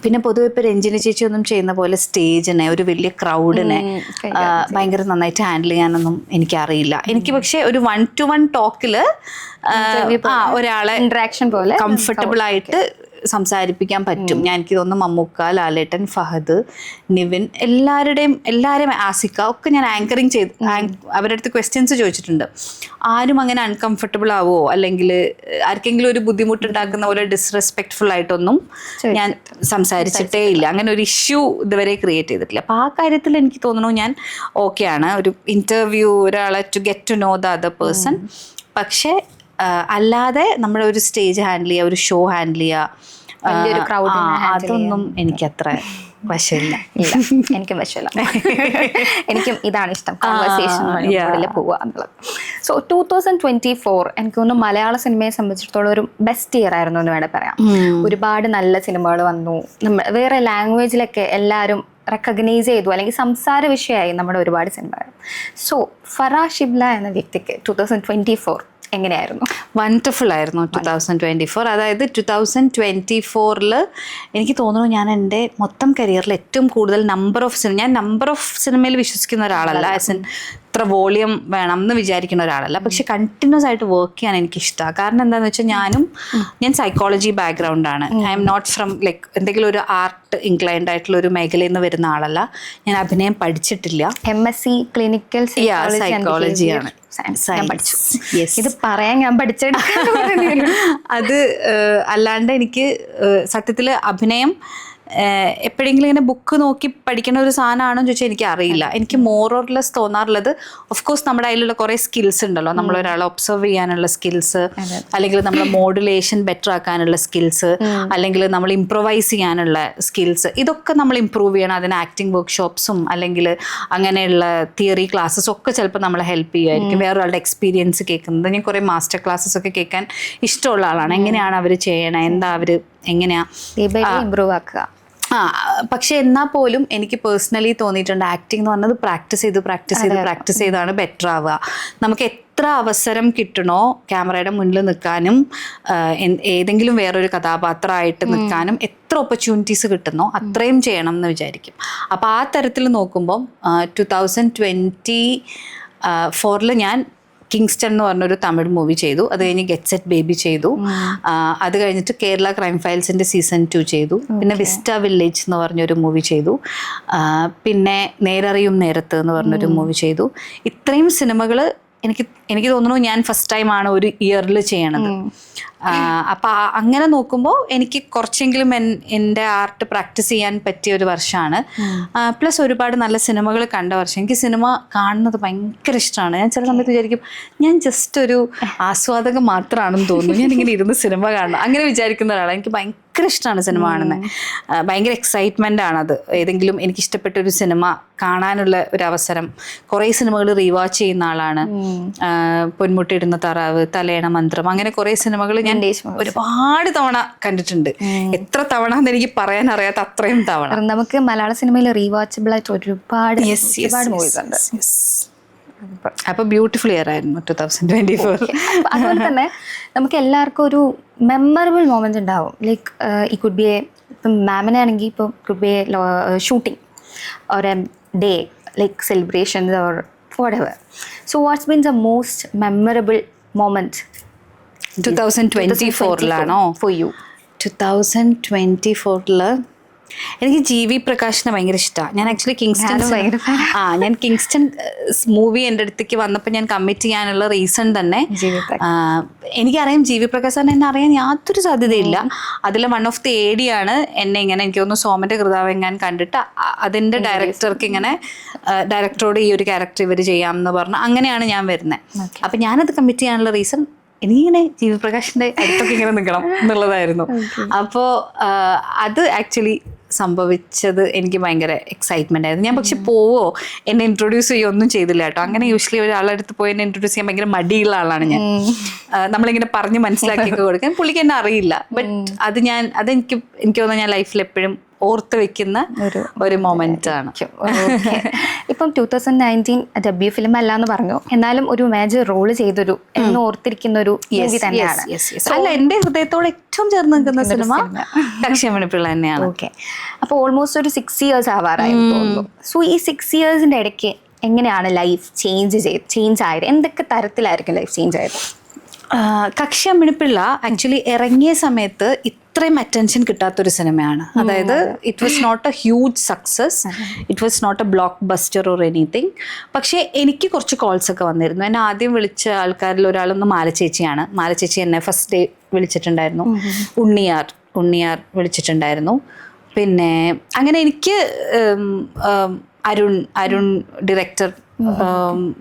പിന്നെ പൊതുവെ ഇപ്പൊ രഞ്ജിനി ചേച്ചി ഒന്നും ചെയ്യുന്ന പോലെ സ്റ്റേജിനെ, ഒരു വലിയ ക്രൗഡിനെ ഭയങ്കര നന്നായിട്ട് ഹാൻഡിൽ ചെയ്യാനൊന്നും എനിക്കറിയില്ല. എനിക്ക് പക്ഷെ ഒരു 1-to-1 ടോക്കില് ഒരാളെ ഇന്ററാക്ഷൻ പോലെ കംഫർട്ടബിൾ ആയിട്ട് സംസാരിപ്പിക്കാൻ പറ്റും. എനിക്ക് തോന്നുന്നു മമ്മൂക്ക, ലാലേട്ടൻ, ഫഹദ്, നിവിൻ, എല്ലാവരെയും ആസിക്ക ഒക്കെ ഞാൻ ആങ്കറിങ് ചെയ്ത് അവരുടെ അടുത്ത് ക്വസ്റ്റ്യൻസ് ചോദിച്ചിട്ടുണ്ട്. ആരും അങ്ങനെ അൺകംഫർട്ടബിൾ ആവോ അല്ലെങ്കിൽ ആർക്കെങ്കിലും ഒരു ബുദ്ധിമുട്ടുണ്ടാക്കുന്ന പോലെ ഡിസ്റെസ്പെക്ട്ഫുൾ ആയിട്ടൊന്നും ഞാൻ സംസാരിച്ചിട്ടേ ഇല്ല. അങ്ങനെ ഒരു ഇഷ്യൂ ഇതുവരെ ക്രിയേറ്റ് ചെയ്തിട്ടില്ല. അപ്പോൾ ആ കാര്യത്തിൽ എനിക്ക് തോന്നുന്നു ഞാൻ ഓക്കെയാണ്. ഒരു ഇന്റർവ്യൂ, ഒരാളെ to get to know the other person. പക്ഷേ അല്ലാതെ നമ്മുടെ ഒരു സ്റ്റേജ് ഹാൻഡിൽ ചെയ്യുക, ഒരു ഷോ ഹാൻഡിൽ ചെയ്യുക, അതൊന്നും എനിക്കത്ര വശമില്ല. എനിക്കും വശമില്ല. എനിക്കും ഇതാണ് ഇഷ്ടം, കോൺവെർസേഷൻ പോവുക എന്നുള്ളത്. സോ 2024 എനിക്ക് തോന്നുന്നു മലയാള സിനിമയെ സംബന്ധിച്ചിടത്തോളം ഒരു ബെസ്റ്റ് ഇയർ ആയിരുന്നു എന്ന് വേണമെങ്കിൽ പറയാം. ഒരുപാട് നല്ല സിനിമകൾ വന്നു. വേറെ ലാംഗ്വേജിലൊക്കെ എല്ലാവരും റെക്കഗ്നൈസ് ചെയ്തു, അല്ലെങ്കിൽ സംസാര വിഷയമായി നമ്മുടെ ഒരുപാട് സിനിമകൾ. സോ ഫറാ ഷിബ്ല എന്ന വ്യക്തിക്ക് 2024 എങ്ങനെയായിരുന്നു? വണ്ടർഫുൾ ആയിരുന്നു 2024. അതായത് 2024 എനിക്ക് തോന്നുന്നു ഞാൻ എൻ്റെ മൊത്തം കരിയറിൽ ഏറ്റവും കൂടുതൽ നമ്പർ ഓഫ് സിനിമയിൽ വിശ്വസിക്കുന്ന ഒരാളല്ല. ആസ് എൻ ഇത്ര വോളിയം വേണം എന്ന് വിചാരിക്കുന്ന ഒരാളല്ല. പക്ഷെ കണ്ടിന്യൂസ് ആയിട്ട് വർക്ക് ചെയ്യാൻ എനിക്കിഷ്ടമാണ്. കാരണം എന്താണെന്ന് വെച്ചാൽ ഞാൻ സൈക്കോളജി ബാക്ക്ഗ്രൗണ്ടാണ്. I am not from like എന്തെങ്കിലും ഒരു ആർട്ട് ഇൻക്ലൈൻഡ് ആയിട്ടുള്ള ഒരു മേഖലയിൽ നിന്ന് വരുന്ന ആളല്ല. ഞാൻ അഭിനയം പഠിച്ചിട്ടില്ല. MSc ക്ലിനിക്കൽ സൈക്കോളജിയാണ്. ഇത് പറയാൻ ഞാൻ പഠിച്ചെടുക്കാൻ അത് അല്ലാണ്ട് എനിക്ക് സത്യത്തിൽ അഭിനയം എപ്പോഴെങ്കിലും ഇങ്ങനെ ബുക്ക് നോക്കി പഠിക്കുന്ന ഒരു സാധനമാണോ ചോദിച്ചാൽ എനിക്ക് അറിയില്ല. എനിക്ക് മോർ ഓർ ലെസ് തോന്നാറുള്ളത്, ഓഫ് കോഴ്സ് നമ്മുടെ കയ്യിലുള്ള കുറേ സ്കിൽസ് ഉണ്ടല്ലോ, നമ്മളൊരാളെ ഒബ്സർവ് ചെയ്യാനുള്ള സ്കിൽസ്, അല്ലെങ്കിൽ നമ്മളെ മോഡുലേഷൻ ബെറ്റർ ആക്കാനുള്ള സ്കിൽസ്, അല്ലെങ്കിൽ നമ്മൾ ഇംപ്രൊവൈസ് ചെയ്യാനുള്ള സ്കിൽസ്, ഇതൊക്കെ നമ്മൾ ഇമ്പ്രൂവ് ചെയ്യണം. അതിന് ആക്ടിങ് വർക്ക്ഷോപ്സും അല്ലെങ്കിൽ അങ്ങനെയുള്ള തിയറി ക്ലാസ്സസും ഒക്കെ ചിലപ്പോൾ നമ്മളെ ഹെൽപ്പ് ചെയ്യുമായിരിക്കും. വേറൊരാളുടെ എക്സ്പീരിയൻസ് കേൾക്കുന്നത്, ഞാൻ കുറേ മാസ്റ്റർ ക്ലാസ്സസ് ഒക്കെ കേൾക്കാൻ ഇഷ്ടമുള്ള ആളാണ്. എങ്ങനെയാണ് അവർ ചെയ്യണേ, എന്താ അവർ എങ്ങനെയാ ഇമ്പ്രൂവ് ആക്കുക. പക്ഷെ എന്നാൽ പോലും എനിക്ക് പേഴ്സണലി തോന്നിയിട്ടുണ്ട് ആക്ടിങ് എന്ന് പറഞ്ഞത് പ്രാക്ടീസ് ചെയ്താണ് ബെറ്റർ ആവുക. നമുക്ക് എത്ര അവസരം കിട്ടണോ ക്യാമറയുടെ മുന്നിൽ നിൽക്കാനും ഏതെങ്കിലും വേറൊരു കഥാപാത്രമായിട്ട് നിൽക്കാനും എത്ര ഓപ്പർച്യൂണിറ്റീസ് കിട്ടുന്നോ അത്രയും ചെയ്യണം എന്ന് വിചാരിക്കും. അപ്പോൾ ആ തരത്തിൽ നോക്കുമ്പം 2024 ഞാൻ കിങ്സ്റ്റൺ എന്ന് പറഞ്ഞൊരു തമിഴ് മൂവി ചെയ്തു. അത് കഴിഞ്ഞ് ഗെറ്റ് സെറ്റ് ബേബി ചെയ്തു. അത് കഴിഞ്ഞിട്ട് കേരള ക്രൈം ഫയൽസിൻ്റെ സീസൺ 2 ചെയ്തു. പിന്നെ വിസ്റ്റ വില്ലേജ് എന്ന് പറഞ്ഞൊരു മൂവി ചെയ്തു. പിന്നെ നേരറിയും നേരത്ത് എന്ന് പറഞ്ഞൊരു മൂവി ചെയ്തു. ഇത്രയും സിനിമകൾ എനിക്ക് തോന്നുന്നു ഞാൻ ഫസ്റ്റ് ടൈമാണ് ഒരു ഇയറിൽ ചെയ്യണത്. അപ്പം അങ്ങനെ നോക്കുമ്പോൾ എനിക്ക് കുറച്ചെങ്കിലും എൻ്റെ ആർട്ട് പ്രാക്ടീസ് ചെയ്യാൻ പറ്റിയ ഒരു വർഷമാണ്. പ്ലസ് ഒരുപാട് നല്ല സിനിമകൾ കണ്ട വർഷം. എനിക്ക് സിനിമ കാണുന്നത് ഭയങ്കര ഇഷ്ടമാണ്. ഞാൻ ചില സമയത്ത് വിചാരിക്കും ഞാൻ ജസ്റ്റ് ഒരു ആസ്വാദകം മാത്രമാണെന്ന് തോന്നുന്നു, ഞാനിങ്ങനെ ഇരുന്ന് സിനിമ കാണണം അങ്ങനെ വിചാരിക്കുന്ന ഒരാളാണ്. എനിക്ക് ഭയങ്കര ഭയങ്കര ഇഷ്ടമാണ് സിനിമ കാണുന്നത്. ഭയങ്കര എക്സൈറ്റ്മെൻ്റ് ആണത്. ഏതെങ്കിലും എനിക്ക് ഇഷ്ടപ്പെട്ട ഒരു സിനിമ കാണാനുള്ള ഒരു അവസരം. കുറേ സിനിമകൾ റീവാച്ച് ചെയ്യുന്ന ആളാണ്. പൊന്മുട്ടിയിടുന്ന താറാവ്, തലയണ മന്ത്രം, അങ്ങനെ കുറേ സിനിമകൾ ഞാൻ ഒരുപാട് തവണ കണ്ടിട്ടുണ്ട്. എത്ര തവണ എന്ന് എനിക്ക് പറയാൻ അറിയാത്ത അത്രയും തവണ. നമുക്ക് മലയാള സിനിമയിൽ റീവാച്ചബിൾ ആയിട്ട് ഒരുപാട് മൂവീസ് ഉണ്ട്. അപ്പൊ ബ്യൂട്ടിഫുൾ ഇയർ ആയിരുന്നു 2024. അതുപോലെ തന്നെ നമുക്ക് എല്ലാവർക്കും ഒരു മെമ്മറബിൾ മൊമെന്റ് ഉണ്ടാവും. ലൈക്ക് ഈ കുഡ് ബി എ, ഇപ്പം മാമിനെ ആണെങ്കിൽ ഇപ്പോൾ could be A shooting or A day like celebrations or whatever. So what's been the most memorable moment 2024 for you? 2024 എനിക്ക് GV പ്രകാശിനെ ഭയങ്കര ഇഷ്ടമാണ്. ഞാൻ ആക്ച്വലി ഞാൻ കിങ്സ്റ്റൺ മൂവി എൻ്റെ അടുത്തേക്ക് വന്നപ്പോൾ ഞാൻ കമ്മിറ്റ് ചെയ്യാനുള്ള റീസൺ തന്നെ എനിക്കറിയാം GV പ്രകാശ് സാറിനെ എന്നെ അറിയാൻ യാതൊരു സാധ്യതയില്ല. അതിൽ വൺ ഓഫ് ദി AD-യാണ് എന്നെ ഇങ്ങനെ, എനിക്ക് തോന്നുന്നു സോമൻ്റെ കൃതാവെങ്ങാൻ കണ്ടിട്ട് അതിൻ്റെ ഡയറക്ടർക്ക് ഇങ്ങനെ ഡയറക്ടറോട് ഈ ഒരു ക്യാരക്ടർ ഇവർ ചെയ്യാമെന്ന് പറഞ്ഞു. അങ്ങനെയാണ് ഞാൻ വരുന്നത്. അപ്പം ഞാനത് കമ്മിറ്റ് ചെയ്യാനുള്ള റീസൺ എനിക്കിങ്ങനെ GV പ്രകാശിൻ്റെ അടുത്തൊക്കെ ഇങ്ങനെ നിൽക്കണം എന്നുള്ളതായിരുന്നു. അപ്പോൾ അത് ആക്ച്വലി സംഭവിച്ചത് എനിക്ക് ഭയങ്കര എക്സൈറ്റ്മെന്റ് ആയിരുന്നു. ഞാൻ പക്ഷെ പോവോ എന്നെ ഇൻട്രൊഡ്യൂസ് ചെയ്യുകയോ ഒന്നും ചെയ്തില്ല കേട്ടോ. അങ്ങനെ യൂഷ്വലി ഒരാളടുത്ത് പോയി എന്നെ ഇൻട്രൊഡ്യൂസ് ചെയ്യാൻ ഭയങ്കര മടിയുള്ള ആളാണ് ഞാൻ. നമ്മളിങ്ങനെ പറഞ്ഞ് മനസ്സിലാക്കിയൊക്കെ കൊടുക്കാൻ. പുള്ളിക്ക് എന്നെ അറിയില്ല. ബട്ട് അതെനിക്ക് തോന്നുന്നു ഞാൻ ലൈഫിൽ എപ്പോഴും ഓർത്ത് വെക്കുന്ന ഒരു മൊമെന്റ് ആണ്. ഇപ്പം 2019 ഡെബ്യൂ ഫിലിം അല്ല എന്ന് പറഞ്ഞു, എന്നാലും ഒരു മേജർ റോള് ചെയ്തൊരു എന്ന് ഓർത്തിരിക്കുന്ന ഒരു മൂവി തന്നെയാണ്. അല്ല, എന്റെ ഹൃദയത്തോട് ഏറ്റവും ചേർന്ന് നിൽക്കുന്ന സിനിമ കക്ഷി അമ്മിണിപ്പിള്ള തന്നെയാണ്. ഓക്കെ, അപ്പോൾ ഓൾമോസ്റ്റ് ഒരു 6 years ആവാറായി തോന്നുന്നു. സോ ഈ 6 yearsന്റെ ഇടയ്ക്ക് എങ്ങനെയാണ് ലൈഫ് ചേഞ്ച് ആയത്? എന്തൊക്കെ തരത്തിലായിരിക്കും ലൈഫ് ചേഞ്ച് ആയത്? കക്ഷി അമ്മിണിപ്പിള്ള ആക്ച്വലി ഇറങ്ങിയ സമയത്ത് ഇത്രയും അറ്റൻഷൻ കിട്ടാത്തൊരു സിനിമയാണ്. അതായത് it was not a huge success, it was not a blockbuster or anything. പക്ഷേ എനിക്ക് കുറച്ച് കോൾസ് ഒക്കെ വന്നിരുന്നു. എന്നെ ആദ്യം വിളിച്ച ആൾക്കാരിൽ ഒരാളൊന്ന് മാലച്ചേച്ചിയാണ്. മാലച്ചേച്ചി എന്നെ ഫസ്റ്റ് ഡേ വിളിച്ചിട്ടുണ്ടായിരുന്നു. ഉണ്ണിയാർ വിളിച്ചിട്ടുണ്ടായിരുന്നു. പിന്നെ അങ്ങനെ എനിക്ക് അരുൺ ഡയറക്ടർ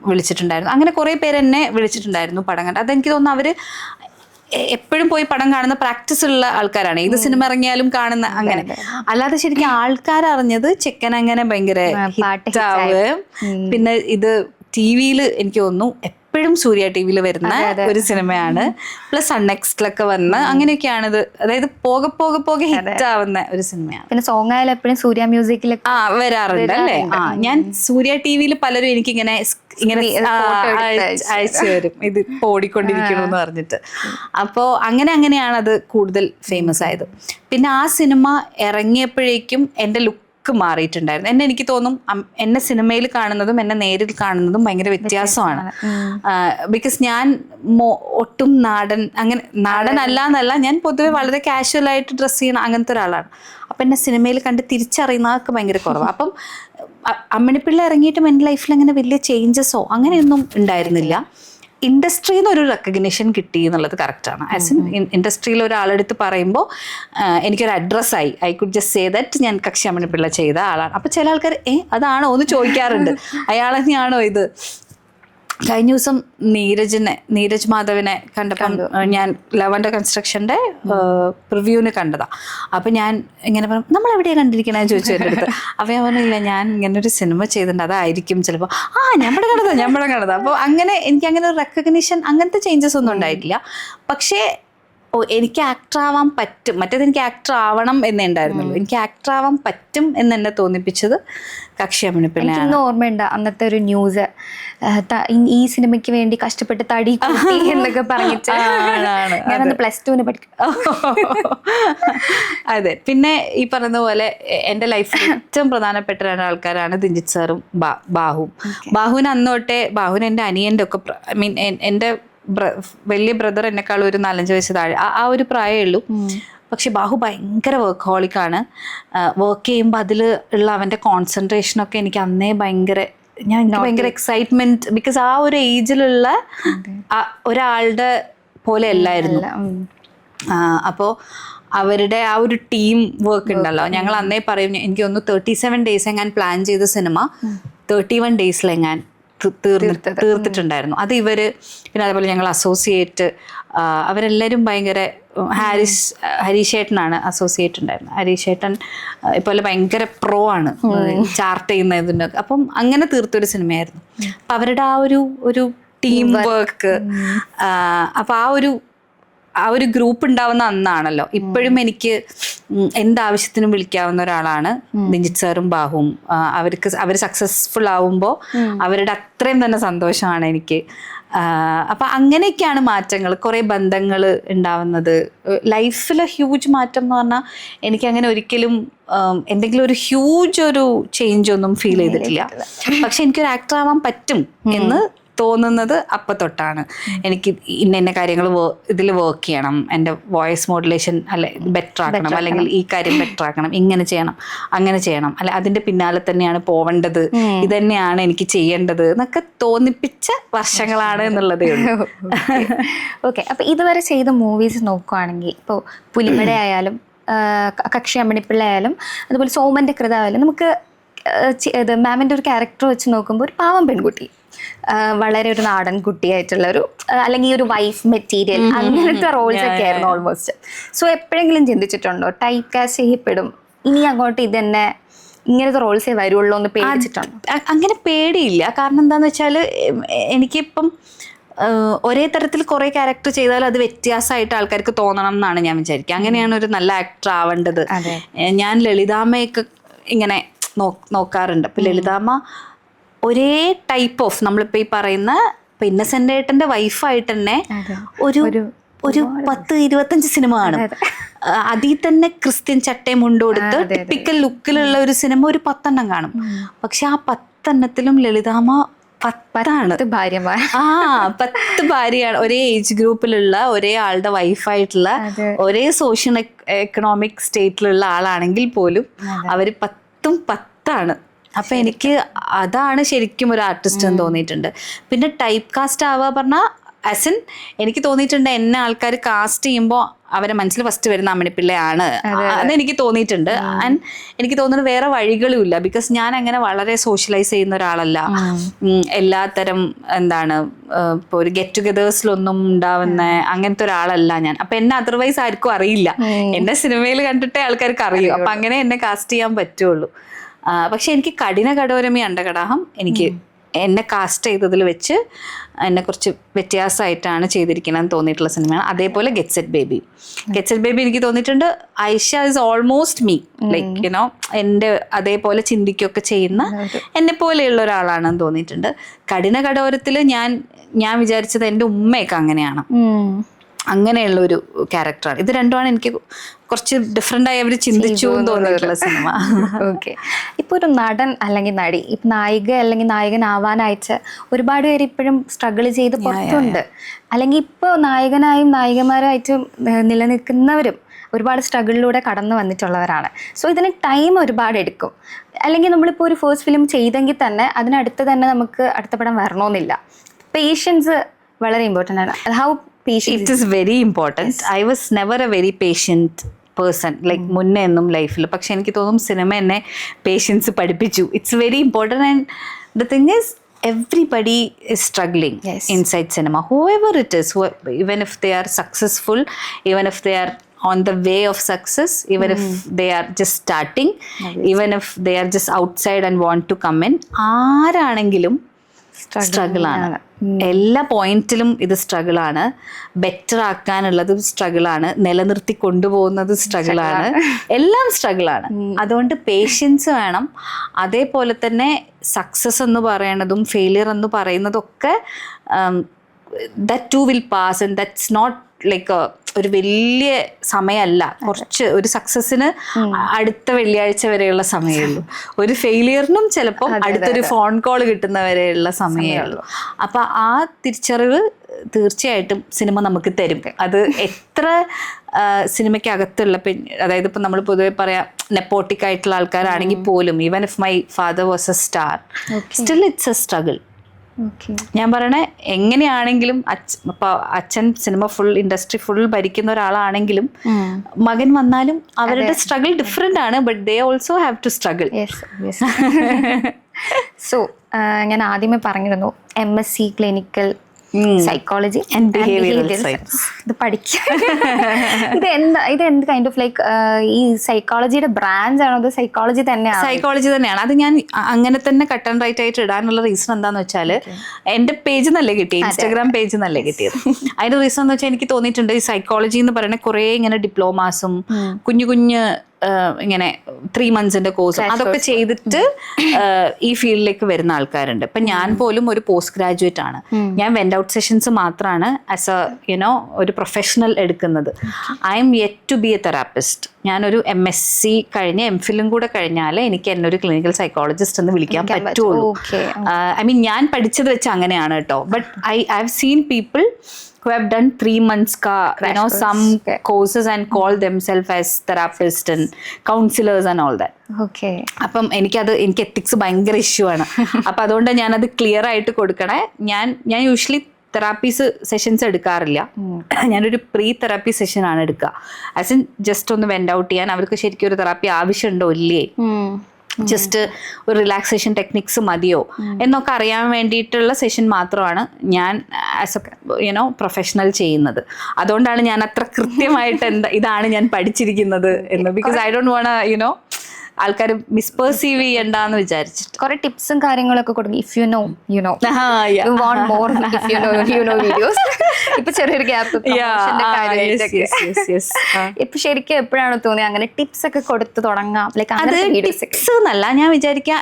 വിളിച്ചിട്ടുണ്ടായിരുന്നു. അങ്ങനെ കുറേ പേര് എന്നെ വിളിച്ചിട്ടുണ്ടായിരുന്നു പടം കണ്ട്. അതെനിക്ക് തോന്നുന്നു അവർ എപ്പോഴും പോയി പടം കാണുന്ന പ്രാക്ടീസ് ഉള്ള ആൾക്കാരാണ്. ഏത് സിനിമ ഇറങ്ങിയാലും കാണുന്ന. അങ്ങനെ അല്ലാതെ ശരിക്കും ആൾക്കാരറിഞ്ഞത് ചെക്കൻ അങ്ങനെ ഭയങ്കര ഹിറ്റാവുകയും പിന്നെ ഇത് TV-യിൽ എനിക്ക് തോന്നുന്നു എപ്പോഴും സൂര്യ TV-ൽ വരുന്ന ഒരു സിനിമയാണ്. പ്ലസ് അൺനെക്സ്റ്റിലൊക്കെ വന്ന് അങ്ങനെയൊക്കെയാണിത്. അതായത് പോകെ ഹിറ്റ് ആവുന്ന ഒരു സിനിമയാണ്. പിന്നെ സോങ് ആയാലും എപ്പോഴും സൂര്യ മ്യൂസിക്കിലൊക്കെ വരാറുണ്ട് അല്ലേ? ഞാൻ സൂര്യ TV-ൽ പലരും എനിക്കിങ്ങനെ അയച്ചു തരും, ഇത് ഓടിക്കൊണ്ടിരിക്കണമെന്ന് പറഞ്ഞിട്ട്. അപ്പോൾ അങ്ങനെയാണ് അത് കൂടുതൽ ഫേമസ് ആയത്. പിന്നെ ആ സിനിമ ഇറങ്ങിയപ്പോഴേക്കും എൻ്റെ ലുക്ക് മാറിയിട്ടുണ്ടായിരുന്നു. എനിക്ക് തോന്നും എന്നെ സിനിമയിൽ കാണുന്നതും എന്നെ നേരിൽ കാണുന്നതും ഭയങ്കര വ്യത്യാസമാണ്. ബിക്കോസ് ഞാൻ ഒട്ടും നാടനല്ല എന്നല്ല, ഞാൻ പൊതുവെ വളരെ കാഷ്വൽ ആയിട്ട് ഡ്രസ്സ് ചെയ്യണം അങ്ങനത്തെ ഒരാളാണ്. അപ്പം എന്നെ സിനിമയിൽ കണ്ട് തിരിച്ചറിയുന്നതൊക്കെ ഭയങ്കര കുറവാണ്. അപ്പം അമ്മിണിപ്പിള്ള ഇറങ്ങിയിട്ടും എൻ്റെ ലൈഫിൽ അങ്ങനെ വലിയ ചേഞ്ചസോ അങ്ങനെയൊന്നും ഉണ്ടായിരുന്നില്ല. ഇൻഡസ്ട്രിയിൽ നിന്ന് ഒരു റെക്കഗ്നിഷൻ കിട്ടി എന്നുള്ളത് കറക്റ്റാണ്. ആസ് ഇൻ ഇൻഡസ്ട്രിയിൽ ഒരാളെടുത്ത് പറയുമ്പോൾ എനിക്കൊരു അഡ്രസ്സായി. I could just say that ഞാൻ കക്ഷി അമ്മിണിപ്പിള്ള ചെയ്ത ആളാണ്. അപ്പോൾ ചില ആൾക്കാർ അതാണോ എന്ന് ചോദിക്കാറുണ്ട്. അയാൾ തന്നെയാണോ ഇത്? കഴിഞ്ഞ ദിവസം നീരജ് മാധവിനെ കണ്ടപ്പം ഞാൻ ലവൻ്റെ കൺസ്ട്രക്ഷൻ്റെ പ്രിവ്യൂവിന് കണ്ടതാണ്. അപ്പം ഞാൻ ഇങ്ങനെ പറഞ്ഞു, നമ്മൾ എവിടെയാണ് കണ്ടിരിക്കണമെന്ന് ചോദിച്ചു എൻ്റെ അടുത്ത്. അപ്പോൾ ഞാൻ പറഞ്ഞില്ല, ഞാൻ ഇങ്ങനെ ഒരു സിനിമ ചെയ്തിട്ടുണ്ട്, അതായിരിക്കും ചിലപ്പോൾ. ഞമ്മടെ കണ്ടതാ. അപ്പോൾ അങ്ങനെ എനിക്ക് അങ്ങനെ ഒരു റെക്കഗ്നിഷൻ അങ്ങനത്തെ ചേഞ്ചസ് ഒന്നും ഉണ്ടായിട്ടില്ല. പക്ഷേ എനിക്ക് ആക്ടർ ആവാൻ പറ്റും, മറ്റേത് എനിക്ക് ആക്ടർ ആവണം എന്നേ ഉണ്ടായിരുന്നുള്ളൂ. എനിക്ക് ആക്ടർ ആവാൻ പറ്റും എന്ന് എന്നെ തോന്നിപ്പിച്ചത് കക്ഷി അമ്മിണിപ്പിള്ളയാണ്. ഓർമ്മയുണ്ട് അന്നത്തെ ഒരു ന്യൂസ്, ഈ സിനിമയ്ക്ക് വേണ്ടി കഷ്ടപ്പെട്ട് തടി കൂട്ടി എന്നൊക്കെ പറഞ്ഞിട്ട്. ഞാനന്ന് +2 പഠിക്കും. അതെ. പിന്നെ ഈ പറഞ്ഞ പോലെ എൻ്റെ ലൈഫിൽ ഏറ്റവും പ്രധാനപ്പെട്ട 2 ആൾക്കാരാണ് ദിഞ്ജിത്ത് സാറും ബാഹുവിന് അന്ന് തൊട്ടേ, ബാഹുവിന് എൻ്റെ അനിയൻ്റെ ഒക്കെ എൻ്റെ വലിയ ബ്രദർ എന്നെക്കാളും ഒരു 4-5 വയസ്സ് താഴെ ആ ഒരു പ്രായമേ ഉള്ളൂ. പക്ഷെ ബാഹു ഭയങ്കര വർക്ക് ഹോളിക്കാണ്. വർക്ക് ചെയ്യുമ്പോൾ അതിൽ ഉള്ള അവൻ്റെ കോൺസെൻട്രേഷനൊക്കെ എനിക്ക് അന്നേ ഭയങ്കര എക്സൈറ്റ്മെന്റ്. ബിക്കോസ് ആ ഒരു ഏജിലുള്ള ഒരാളുടെ പോലെ അല്ലായിരുന്നു. അപ്പോൾ അവരുടെ ആ ഒരു ടീം വർക്ക് ഉണ്ടല്ലോ. ഞങ്ങൾ അന്നേ പറയും, എനിക്ക് ഒന്ന് 37 days ഞാൻ പ്ലാൻ ചെയ്ത സിനിമ 31 days ഞാൻ തീർത്തിട്ടുണ്ടായിരുന്നു. അത് ഇവര്, പിന്നെ അതേപോലെ ഞങ്ങൾ അസോസിയേറ്റ്, അവരെല്ലാവരും ഭയങ്കര ഹരീഷേട്ടനാണ് അസോസിയേറ്റ് ഉണ്ടായിരുന്നത്. ഹരീഷേട്ടൻ ഇപ്പോലെ ഭയങ്കര പ്രോ ആണ് ചാർട്ട് ചെയ്യുന്നതിൻ്റെ. അപ്പം അങ്ങനെ തീർത്തൊരു സിനിമയായിരുന്നു. അപ്പം അവരുടെ ഒരു ടീം വർക്ക്, അപ്പം ആ ഒരു ഗ്രൂപ്പ് ഉണ്ടാവുന്ന അന്നാണല്ലോ. ഇപ്പോഴും എനിക്ക് എന്താവശ്യത്തിനും വിളിക്കാവുന്ന ഒരാളാണ് രഞ്ജിത്ത് സാറും ബാഹുവും. അവർ സക്സസ്ഫുൾ ആവുമ്പോൾ അവരുടെ അത്രയും തന്നെ സന്തോഷമാണ് എനിക്ക്. അപ്പം അങ്ങനെയൊക്കെയാണ് മാറ്റങ്ങൾ, കുറേ ബന്ധങ്ങൾ ഉണ്ടാവുന്നത്. ലൈഫിലെ ഹ്യൂജ് മാറ്റം എന്ന് പറഞ്ഞാൽ എനിക്കങ്ങനെ ഒരിക്കലും എന്തെങ്കിലും ഒരു ഹ്യൂജ് ഒരു ചേഞ്ച് ഒന്നും ഫീൽ ചെയ്തിട്ടില്ല. പക്ഷെ എനിക്കൊരു ആക്ടർ ആവാൻ പറ്റും എന്ന് തോന്നുന്നത് അപ്പം തൊട്ടാണ്. എനിക്ക് ഇന്ന കാര്യങ്ങൾ ഇതിൽ വർക്ക് ചെയ്യണം, എൻ്റെ വോയിസ് മോഡുലേഷൻ ബെറ്റർ ആക്കണം, അല്ലെങ്കിൽ ഈ കാര്യം ബെറ്റർ ആക്കണം, ഇങ്ങനെ ചെയ്യണം, അങ്ങനെ ചെയ്യണം, അല്ലെ അതിൻ്റെ പിന്നാലെ തന്നെയാണ് പോവേണ്ടത്, ഇതന്നെയാണ് എനിക്ക് ചെയ്യേണ്ടത് എന്നൊക്കെ തോന്നിപ്പിച്ച വർഷങ്ങളാണ് എന്നുള്ളതേ ഉള്ളൂ. ഓക്കെ. അപ്പം ഇതുവരെ ചെയ്ത മൂവീസ് നോക്കുകയാണെങ്കിൽ ഇപ്പോൾ പുലിമഴ ആയാലും കക്ഷി അമ്മിണിപ്പിള്ള ആയാലും അതുപോലെ സോമൻ്റെ കൃത ആയാലും നമുക്ക് മാമിൻ്റെ ഒരു ക്യാരക്ടർ വെച്ച് നോക്കുമ്പോൾ ഒരു പാവം പെൺകുട്ടി, വളരെ ഒരു നാടൻ കുട്ടിയായിട്ടുള്ള ഒരു, അല്ലെങ്കിൽ ഒരു വൈഫ് മെറ്റീരിയൽ, അങ്ങനത്തെ റോൾസ് ഒക്കെ ആയിരുന്നു ഓൾമോസ്റ്റ്. സോ എപ്പോഴെങ്കിലും ചിന്തിച്ചിട്ടുണ്ടോ ടൈപ്പ് കാസ്റ്റ് ചെയ്യപ്പെടും, ഇനി അങ്ങോട്ട് ഇതന്നെ ഇങ്ങനത്തെ റോൾസേ വരുള്ളൂ എന്ന് പേടിച്ചിട്ടുണ്ടോ? അങ്ങനെ പേടിയില്ല. കാരണം എന്താണെന്ന് വെച്ചാൽ എനിക്കിപ്പം ഒരേ തരത്തിൽ കുറേ ക്യാരക്ടർ ചെയ്താലും അത് വ്യത്യാസമായിട്ട് ആൾക്കാർക്ക് തോന്നണം എന്നാണ് ഞാൻ വിചാരിക്കുക. അങ്ങനെയാണ് ഒരു നല്ല ആക്ടർ ആവേണ്ടത്. ഞാൻ ലളിതാമ്മയൊക്കെ ഇങ്ങനെ നോക്കാറുണ്ട്. അപ്പം ലളിതാമ്മ ഒരേ ടൈപ്പ് ഓഫ്, നമ്മളിപ്പോൾ ഈ പറയുന്ന ഇപ്പം ഇന്നസെൻ്റ് ഏട്ടൻ്റെ വൈഫായിട്ട് തന്നെ ഒരു 10-25 സിനിമ കാണും. അതിൽ തന്നെ ക്രിസ്ത്യൻ ചട്ടയും മുണ്ടുകൊടുത്ത് ടിപ്പിക്കൽ ലുക്കിലുള്ള ഒരു സിനിമ ഒരു 10 കാണും. പക്ഷെ ആ 10 ലളിതാമ്മ 10 ഭാര്യമാർ. 10 ഭാര്യയാണ്. ഒരേ ഏജ് ഗ്രൂപ്പിലുള്ള, ഒരേ ആളുടെ വൈഫായിട്ടുള്ള, ഒരേ സോഷ്യൽ എക്കണോമിക് സ്റ്റേറ്റിലുള്ള ആളാണെങ്കിൽ പോലും അവർ 10 അപ്പൊ എനിക്ക് അതാണ് ശരിക്കും ഒരു ആർട്ടിസ്റ്റ് എന്ന് തോന്നിയിട്ടുണ്ട്. പിന്നെ ടൈപ്പ് കാസ്റ്റ് ആവുക പറഞ്ഞാൽ ആസിൻ എനിക്ക് തോന്നിയിട്ടുണ്ട്, എന്നെ ആൾക്കാർ കാസ്റ്റ് ചെയ്യുമ്പോൾ അവരെ മനസ്സിൽ ഫസ്റ്റ് വരുന്ന അമ്മിണിപ്പിള്ളയാണ് അതെനിക്ക് തോന്നിയിട്ടുണ്ട്. ആൻഡ് എനിക്ക് തോന്നുന്നത് വേറെ വഴികളും ഇല്ല. ബിക്കോസ് ഞാൻ അങ്ങനെ വളരെ സോഷ്യലൈസ് ചെയ്യുന്ന ഒരാളല്ല. എല്ലാത്തരം ഇപ്പോൾ ഒരു ഗെറ്റ് ടുഗദേഴ്സിലൊന്നും ഉണ്ടാവുന്ന അങ്ങനത്തെ ഒരാളല്ല ഞാൻ. അപ്പൊ എന്നെ അതർവൈസ് ആർക്കും അറിയില്ല. എന്നെ സിനിമയിൽ കണ്ടിട്ടേ ആൾക്കാർക്ക് അറിയൂ. അപ്പൊ അങ്ങനെ എന്നെ കാസ്റ്റ് ചെയ്യാൻ പറ്റുള്ളൂ. പക്ഷെ എനിക്ക് കഠിന കഠോരമി അണ്ടകടാഹം എനിക്ക് എന്നെ കാസ്റ്റ് ചെയ്തതിൽ വെച്ച് എന്നെ കുറച്ച് വ്യത്യാസമായിട്ടാണ് ചെയ്തിരിക്കണമെന്ന് തോന്നിയിട്ടുള്ള സിനിമയാണ്. അതേപോലെ ഗെറ്റ് സെറ്റ് ബേബി എനിക്ക് തോന്നിയിട്ടുണ്ട് Aisha is almost me, like you know എൻ്റെ അതേപോലെ ചിന്തിക്കുകയൊക്കെ ചെയ്യുന്ന എന്നെ പോലെയുള്ള ഒരാളാണെന്ന് തോന്നിയിട്ടുണ്ട്. കഠിന കഠോരത്തിൽ ഞാൻ വിചാരിച്ചത് എൻ്റെ ഉമ്മയൊക്കെ അങ്ങനെയുള്ള ഒരു ക്യാരക്ടറാണ്. ഇത് രണ്ടുമാണ് എനിക്ക് കുറച്ച് ഡിഫറെൻ്റ് ആയി അവർ ചിന്തിച്ചു എന്ന് തോന്നിയിട്ടുള്ള സിനിമ. ഓക്കെ. ഇപ്പോൾ ഒരു നടൻ അല്ലെങ്കിൽ നടി, ഇപ്പം നായിക അല്ലെങ്കിൽ നായകനാവാനായിട്ട് ഒരുപാട് പേര് ഇപ്പോഴും സ്ട്രഗിൾ ചെയ്ത് പുറത്തുണ്ട്. അല്ലെങ്കിൽ ഇപ്പോൾ നായകനായും നായികമാരായിട്ടും നിലനിൽക്കുന്നവരും ഒരുപാട് സ്ട്രഗിളിലൂടെ കടന്നു വന്നിട്ടുള്ളവരാണ്. സോ ഇതിന് ടൈം ഒരുപാട് എടുക്കും. അല്ലെങ്കിൽ നമ്മളിപ്പോൾ ഒരു ഫസ്റ്റ് ഫിലിം ചെയ്തെങ്കിൽ തന്നെ അതിനടുത്ത് തന്നെ നമുക്ക് അടുത്ത പടം വരണമെന്നില്ല. പേഷ്യൻസ് വളരെ ഇമ്പോർട്ടൻ്റ് ആണ്. How It is very important. Yes. I was never a very patient person, like മുന്നേ ഒന്നും ലൈഫിൽ. പക്ഷെ എനിക്ക് തോന്നും സിനിമ എന്നെ പേഷ്യൻസ് പഠിപ്പിച്ചു. It's very important. And the thing is everybody is struggling inside cinema, whoever it is, even if they are successful, even if they are on the way of success, even if they are just starting, even if they are just outside and want to come in, ആരാണെങ്കിലും struggle ആണ്. എല്ലാ പോയിന്റിലും ഇത് സ്ട്രഗിളാണ്. Better ആക്കാനുള്ളത് സ്ട്രഗിളാണ്. നിലനിർത്തി കൊണ്ടുപോകുന്നത് സ്ട്രഗിളാണ്. എല്ലാം സ്ട്രഗിളാണ്. അതുകൊണ്ട് patients വേണം. അതേപോലെ തന്നെ സക്സസ് എന്ന് പറയുന്നതും ഫെയിലിയർ എന്ന് പറയുന്നതൊക്കെ that too will pass. And that's not like ഒരു വലിയ സമയമല്ല. കുറച്ച് ഒരു സക്സസിന് അടുത്ത വെള്ളിയാഴ്ച വരെയുള്ള സമയമുള്ളൂ. ഒരു ഫെയിലിയറിനും ചിലപ്പം അടുത്തൊരു ഫോൺ കോൾ കിട്ടുന്ന വരെയുള്ള സമയമേ ഉള്ളൂ. അപ്പം ആ തിരിച്ചറിവ് തീർച്ചയായിട്ടും സിനിമ നമുക്ക് തരും. അത് എത്ര സിനിമയ്ക്കകത്തുള്ള, അതായത് ഇപ്പം നമ്മൾ പൊതുവെ പറയാം നെപ്പോട്ടിക് ആയിട്ടുള്ള ആൾക്കാരാണെങ്കിൽ പോലും, even if my father was A star, still it's A struggle. ഞാൻ പറയണേ എങ്ങനെയാണെങ്കിലും അച്ഛൻ സിനിമ ഫുൾ ഇൻഡസ്ട്രി ഫുൾ ഭരിക്കുന്ന ഒരാളാണെങ്കിലും മകൻ വന്നാലും അവരുടെ സ്ട്രഗിൾ ഡിഫറെന്റ് ആണ്. But they also have to struggle. So ഞാൻ ആദ്യമേ പറഞ്ഞിരുന്നു MSc clinical psychology And behavioral science. ഇത് പഠിക്കാൻ ഇത് എന്ത് കൈൻഡ് ഓഫ് ലൈക്ക് ഈ സൈക്കോളജിയുടെ ബ്രാഞ്ച് ആണോ അത് സൈക്കോളജി തന്നെയാണ്? സൈക്കോളജി തന്നെയാണ്. അത് ഞാൻ അങ്ങനെ തന്നെ കട്ട് ആൻഡ് റൈറ്റ് ആയിട്ട് ഇടാനുള്ള റീസൺ എന്താന്ന് വെച്ചാൽ എന്റെ പേജ് നല്ലേ കിട്ടി, ഇൻസ്റ്റാഗ്രാം പേജ് നല്ലേ കിട്ടിയത്. അതിന്റെ റീസൺ എന്ന് വെച്ചാൽ എനിക്ക് തോന്നിയിട്ടുണ്ട് ഈ സൈക്കോളജി എന്ന് പറയുന്ന കുറെ ഇങ്ങനെ ഡിപ്ലോമാസും കുഞ്ഞു കുഞ്ഞ് ഇങ്ങനെ 3 months കോഴ്സും അതൊക്കെ ചെയ്തിട്ട് ഈ ഫീൽഡിലേക്ക് വരുന്ന ആൾക്കാരുണ്ട്. ഇപ്പൊ ഞാൻ പോലും ഒരു പോസ്റ്റ് ഗ്രാജുവേറ്റ് ആണ്. ഞാൻ വെൻഡ് ഔട്ട് സെഷൻസ് മാത്രമാണ് ആസ് എ ഒരു പ്രൊഫഷണൽ എടുക്കുന്നത്. I am yet to be a therapist. ഞാനൊരു MSc കഴിഞ്ഞ് MPhilഉം കൂടെ കഴിഞ്ഞാൽ എനിക്ക് എന്നെ ഒരു ക്ലിനിക്കൽ സൈക്കോളജിസ്റ്റ് എന്ന് വിളിക്കാൻ പറ്റുള്ളൂ. ഐ മീൻ ഞാൻ പഠിച്ചത് വെച്ച് അങ്ങനെയാണ് കേട്ടോ. But I have seen people who have done 3 months some courses and call themselves as therapists and counselors and all that. അപ്പം എനിക്ക് എത്തിക്സ് ഭയങ്കര ഇഷ്യൂ ആണ്. അപ്പം അതുകൊണ്ട് ഞാനത് ക്ലിയർ ആയിട്ട് കൊടുക്കണേ. ഞാൻ യൂഷ്വലി തെറാപ്പീസ് സെഷൻസ് എടുക്കാറില്ല. ഞാനൊരു പ്രീ തെറാപ്പി സെഷനാണ് എടുക്കുക. ആസ് ഇൻ ജസ്റ്റ് ഒന്ന് വെൻഡ് ഔട്ട് ചെയ്യാൻ അവർക്ക് ശരിക്കും ഒരു തെറാപ്പി ആവശ്യമുണ്ടോ ഇല്ലേ, ജസ്റ്റ് ഒരു റിലാക്സേഷൻ ടെക്നിക്സ് മതിയോ എന്നൊക്കെ അറിയാൻ വേണ്ടിയിട്ടുള്ള സെഷൻ മാത്രമാണ് ഞാൻ ആസ് എ പ്രൊഫഷണൽ ചെയ്യുന്നത്. അതുകൊണ്ടാണ് ഞാൻ അത്ര കൃത്യമായിട്ട് ഇതാണ് ഞാൻ പഠിച്ചിരിക്കുന്നത് എന്ന്. ബിക്കോസ് ഐ ഡോണ്ട് വാണ്ട് ആൾക്കാർ മിസ്പെർസീവ് ചെയ്യണ്ടെന്ന് വിചാരിച്ചിട്ട് കുറെ ടിപ്സും കാര്യങ്ങളൊക്കെ കൊടുക്കും. If you know you know, you want more, if you know videos. ഇപ്പൊ ചെറിയൊരു ഗ്യാപ്പ് ഇപ്പൊ ശരിക്കും എപ്പോഴാണ് തോന്നിയത് അങ്ങനെ ടിപ്സ് ഒക്കെ കൊടുത്ത് തുടങ്ങാം? ടിപ്സ് എന്നല്ല ഞാൻ വിചാരിക്കുക,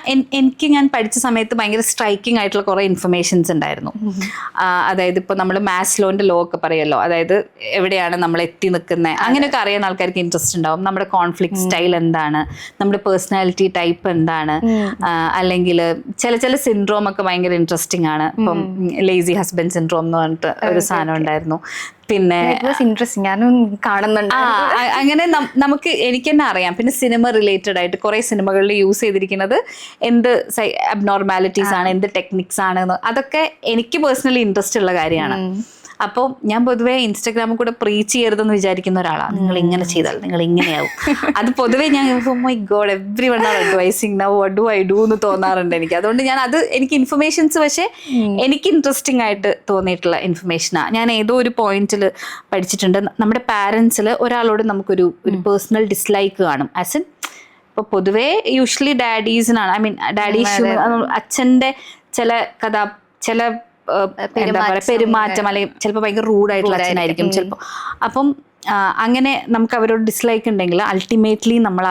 ഞാൻ പഠിച്ച സമയത്ത് ഭയങ്കര സ്ട്രൈക്കിംഗ് ആയിട്ടുള്ള കുറെ ഇൻഫർമേഷൻസ് ഉണ്ടായിരുന്നു. അതായത് ഇപ്പൊ നമ്മൾ മാസ്ലോന്റെ ലോ ഒക്കെ പറയുമല്ലോ, അതായത് എവിടെയാണ് നമ്മൾ എത്തി നിൽക്കുന്നത് അങ്ങനെയൊക്കെ അറിയാൻ ആൾക്കാർക്ക് ഇൻട്രസ്റ്റ് ഉണ്ടാവും. നമ്മുടെ കോൺഫ്ലിക്ട് സ്റ്റൈൽ എന്താണ്, നമ്മുടെ പേഴ്സണാലിറ്റി ടൈപ്പ് എന്താണ്, അല്ലെങ്കിൽ ചില സിൻഡ്രോം ഒക്കെ ഭയങ്കര ഇൻട്രസ്റ്റിംഗ് ആണ്. ഇപ്പം ലേസി ഹസ്ബൻഡ് സിൻഡ്രോം എന്ന് പറഞ്ഞിട്ട് ഒരു സാധനം ഉണ്ടായിരുന്നു. പിന്നെ അങ്ങനെ നമുക്ക് എനിക്ക് തന്നെ അറിയാം. പിന്നെ സിനിമ റിലേറ്റഡ് ആയിട്ട് കുറെ സിനിമകളിൽ യൂസ് ചെയ്തിരിക്കുന്നത് എന്ത് അബ്നോർമാലിറ്റീസ് ആണ്, എന്ത് ടെക്നിക്സ് ആണ്, അതൊക്കെ എനിക്ക് പേഴ്സണലി ഇൻട്രസ്റ്റ് ഉള്ള കാര്യമാണ്. അപ്പോൾ ഞാൻ പൊതുവേ ഇൻസ്റ്റാഗ്രാമിൽ കൂടെ പ്രീച്ച് ചെയ്യരുതെന്ന് വിചാരിക്കുന്ന ഒരാളാണ്. നിങ്ങൾ ഇങ്ങനെ ചെയ്താൽ നിങ്ങൾ ഇങ്ങനെയാവും. അത് പൊതുവേ ഞാൻ my god everyone are advising now what do I do എന്ന് തോന്നാറുണ്ട് എനിക്ക്. അതുകൊണ്ട് ഞാൻ എനിക്ക് ഇൻഫർമേഷൻസ് പക്ഷേ എനിക്ക് ഇൻട്രസ്റ്റിംഗ് ആയിട്ട് തോന്നിയിട്ടുള്ള ഇൻഫർമേഷനാണ്. ഞാൻ ഏതോ ഒരു പോയിന്റിൽ പഠിച്ചിട്ടുണ്ട്, നമ്മുടെ പാരൻസിൽ ഒരാളോട് നമുക്കൊരു പേഴ്സണൽ ഡിസ്ലൈക്ക് കാണും. ആസ് ഇൻ ഇപ്പോൾ പൊതുവേ യൂഷ്വലി ഡാഡീസിനാണ്, ഐ മീൻ ഡാഡീസ് അച്ഛൻ്റെ ചില എന്താ പറയുക പെരുമാറ്റം, അല്ലെങ്കിൽ ചിലപ്പോൾ ഭയങ്കര റൂഡായിട്ടുള്ള അച്ഛനായിരിക്കും ചിലപ്പോൾ. അപ്പം അങ്ങനെ നമുക്ക് അവരോട് ഡിസ്ലൈക്ക് ഉണ്ടെങ്കിൽ അൾട്ടിമേറ്റ്ലി നമ്മൾ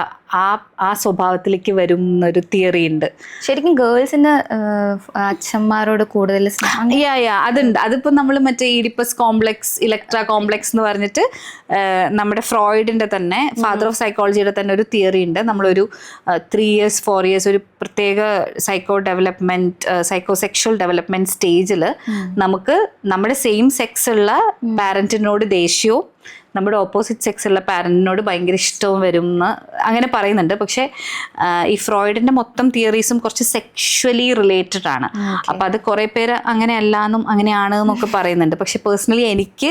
ആ സ്വഭാവത്തിലേക്ക് വരും എന്നൊരു തിയറി ഉണ്ട്. ശരിക്കും ഗേൾസിന് അച്ഛന്മാരോട് കൂടുതൽ അതുണ്ട്. അതിപ്പോ നമ്മൾ മറ്റേ ഈഡിപ്പസ് കോംപ്ലക്സ്, ഇലക്ട്ര കോംപ്ലക്സ് എന്ന് പറഞ്ഞിട്ട് നമ്മുടെ ഫ്രോയിഡിന്റെ തന്നെ ഫാദർ ഓഫ് സൈക്കോളജിയുടെ തന്നെ ഒരു തിയറി ഉണ്ട്. നമ്മളൊരു 3 years 4 years ഒരു പ്രത്യേക സൈക്കോസെക്ഷൽ ഡെവലപ്മെന്റ് സ്റ്റേജിൽ നമുക്ക് നമ്മുടെ സെയിം സെക്സ് ഉള്ള പാരന്റിനോട് ദേഷ്യവും നമ്മുടെ ഓപ്പോസിറ്റ് സെക്സ് ഉള്ള പാരന്റിനോട് ഭയങ്കര ഇഷ്ടവും വരും എന്ന് അങ്ങനെ പറയുന്നുണ്ട്. പക്ഷെ ഈ ഫ്രോയിഡിന്റെ മൊത്തം തിയറീസും കുറച്ച് സെക്ഷുവലി റിലേറ്റഡ് ആണ്. അപ്പൊ അത് കുറെ പേര് അങ്ങനെ അല്ലാന്നും അങ്ങനെയാണ് എന്നൊക്കെ പറയുന്നുണ്ട്. പക്ഷെ പേഴ്സണലി എനിക്ക്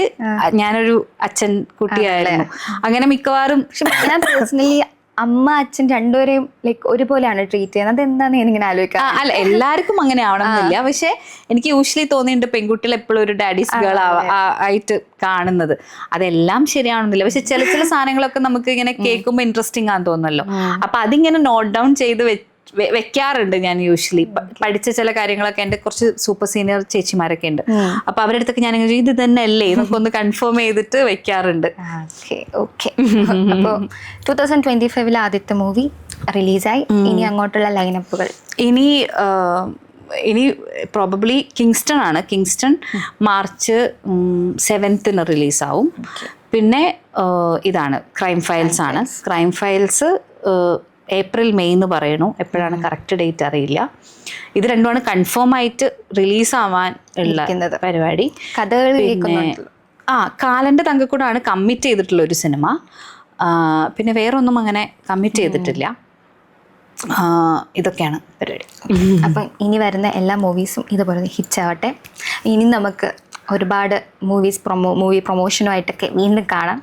ഞാനൊരു അച്ഛൻ കുട്ടിയായിരുന്നു. അങ്ങനെ മിക്കവാറും ഞാൻ പേഴ്സണലി അമ്മ അച്ഛൻ രണ്ടുപേരെയും ലൈക്ക് ഒരുപോലെയാണ് ട്രീറ്റ് ചെയ്യുന്നത്. അതെന്താന്ന് ഞാനിങ്ങനെ ആലോചിക്കാം. അല്ല എല്ലാവർക്കും അങ്ങനെ ആവണമെന്നില്ല. പക്ഷെ എനിക്ക് യൂഷ്വലി തോന്നിയിട്ടുണ്ട് പെൺകുട്ടികൾ എപ്പോഴും ഒരു ഡാഡീസ് ഗേൾ ആയിട്ട് കാണുന്നത്. അതെല്ലാം ശരിയാണെന്നില്ല. പക്ഷെ ചില സാധനങ്ങളൊക്കെ നമുക്ക് ഇങ്ങനെ കേൾക്കുമ്പോൾ ഇൻട്രസ്റ്റിംഗ് ആണെന്ന് തോന്നുന്നല്ലോ. അപ്പൊ അതിങ്ങനെ നോട്ട് ഡൗൺ ചെയ്ത് വെക്കാറുണ്ട് ഞാൻ യൂഷ്വലി. പഠിച്ച ചില കാര്യങ്ങളൊക്കെ എൻ്റെ കുറച്ച് സൂപ്പർ സീനിയർ ചേച്ചിമാരൊക്കെ ഉണ്ട്. അപ്പൊ അവരുടെ അടുത്തൊക്കെ ഞാൻ ഇത് തന്നെ അല്ലേ എന്നൊക്കെ ഒന്ന് കൺഫേം ചെയ്തിട്ട് വെക്കാറുണ്ട്. അപ്പോൾ 2025 ആദ്യത്തെ മൂവി റിലീസായി. ഇനി അങ്ങോട്ടുള്ള ലൈനപ്പുകൾ ഇനി പ്രോബബ്ലി കിങ്സ്റ്റൺ ആണ്. Kingston March 7th റിലീസാവും. പിന്നെ ഇതാണ് ക്രൈം ഫയൽസ് ആണ്. ക്രൈം ഫയൽസ് April May എന്ന് പറയണു. എപ്പോഴാണ് കറക്റ്റ് ഡേറ്റ് അറിയില്ല. ഇത് രണ്ടുമാണ് കൺഫേം ആയിട്ട് റിലീസ് ആവാൻ ഉള്ള പരിപാടി. കാലന്റെ തങ്കക്കൂടാണ് കമ്മിറ്റ് ചെയ്തിട്ടുള്ള ഒരു സിനിമ. പിന്നെ വേറൊന്നും അങ്ങനെ കമ്മിറ്റ് ചെയ്തിട്ടില്ല. ഇതൊക്കെയാണ് പരിപാടി. അപ്പം ഇനി വരുന്ന എല്ലാ മൂവീസും ഇതുപോലെ ഹിറ്റ് ആവട്ടെ. ഇനി നമുക്ക് ഒരുപാട് മൂവി പ്രൊമോഷനുമായിട്ടൊക്കെ വീണ്ടും കാണാം.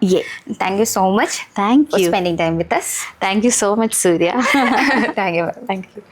Thank you so much. Thank you spending time with us. Thank you so much Surya. Thank you.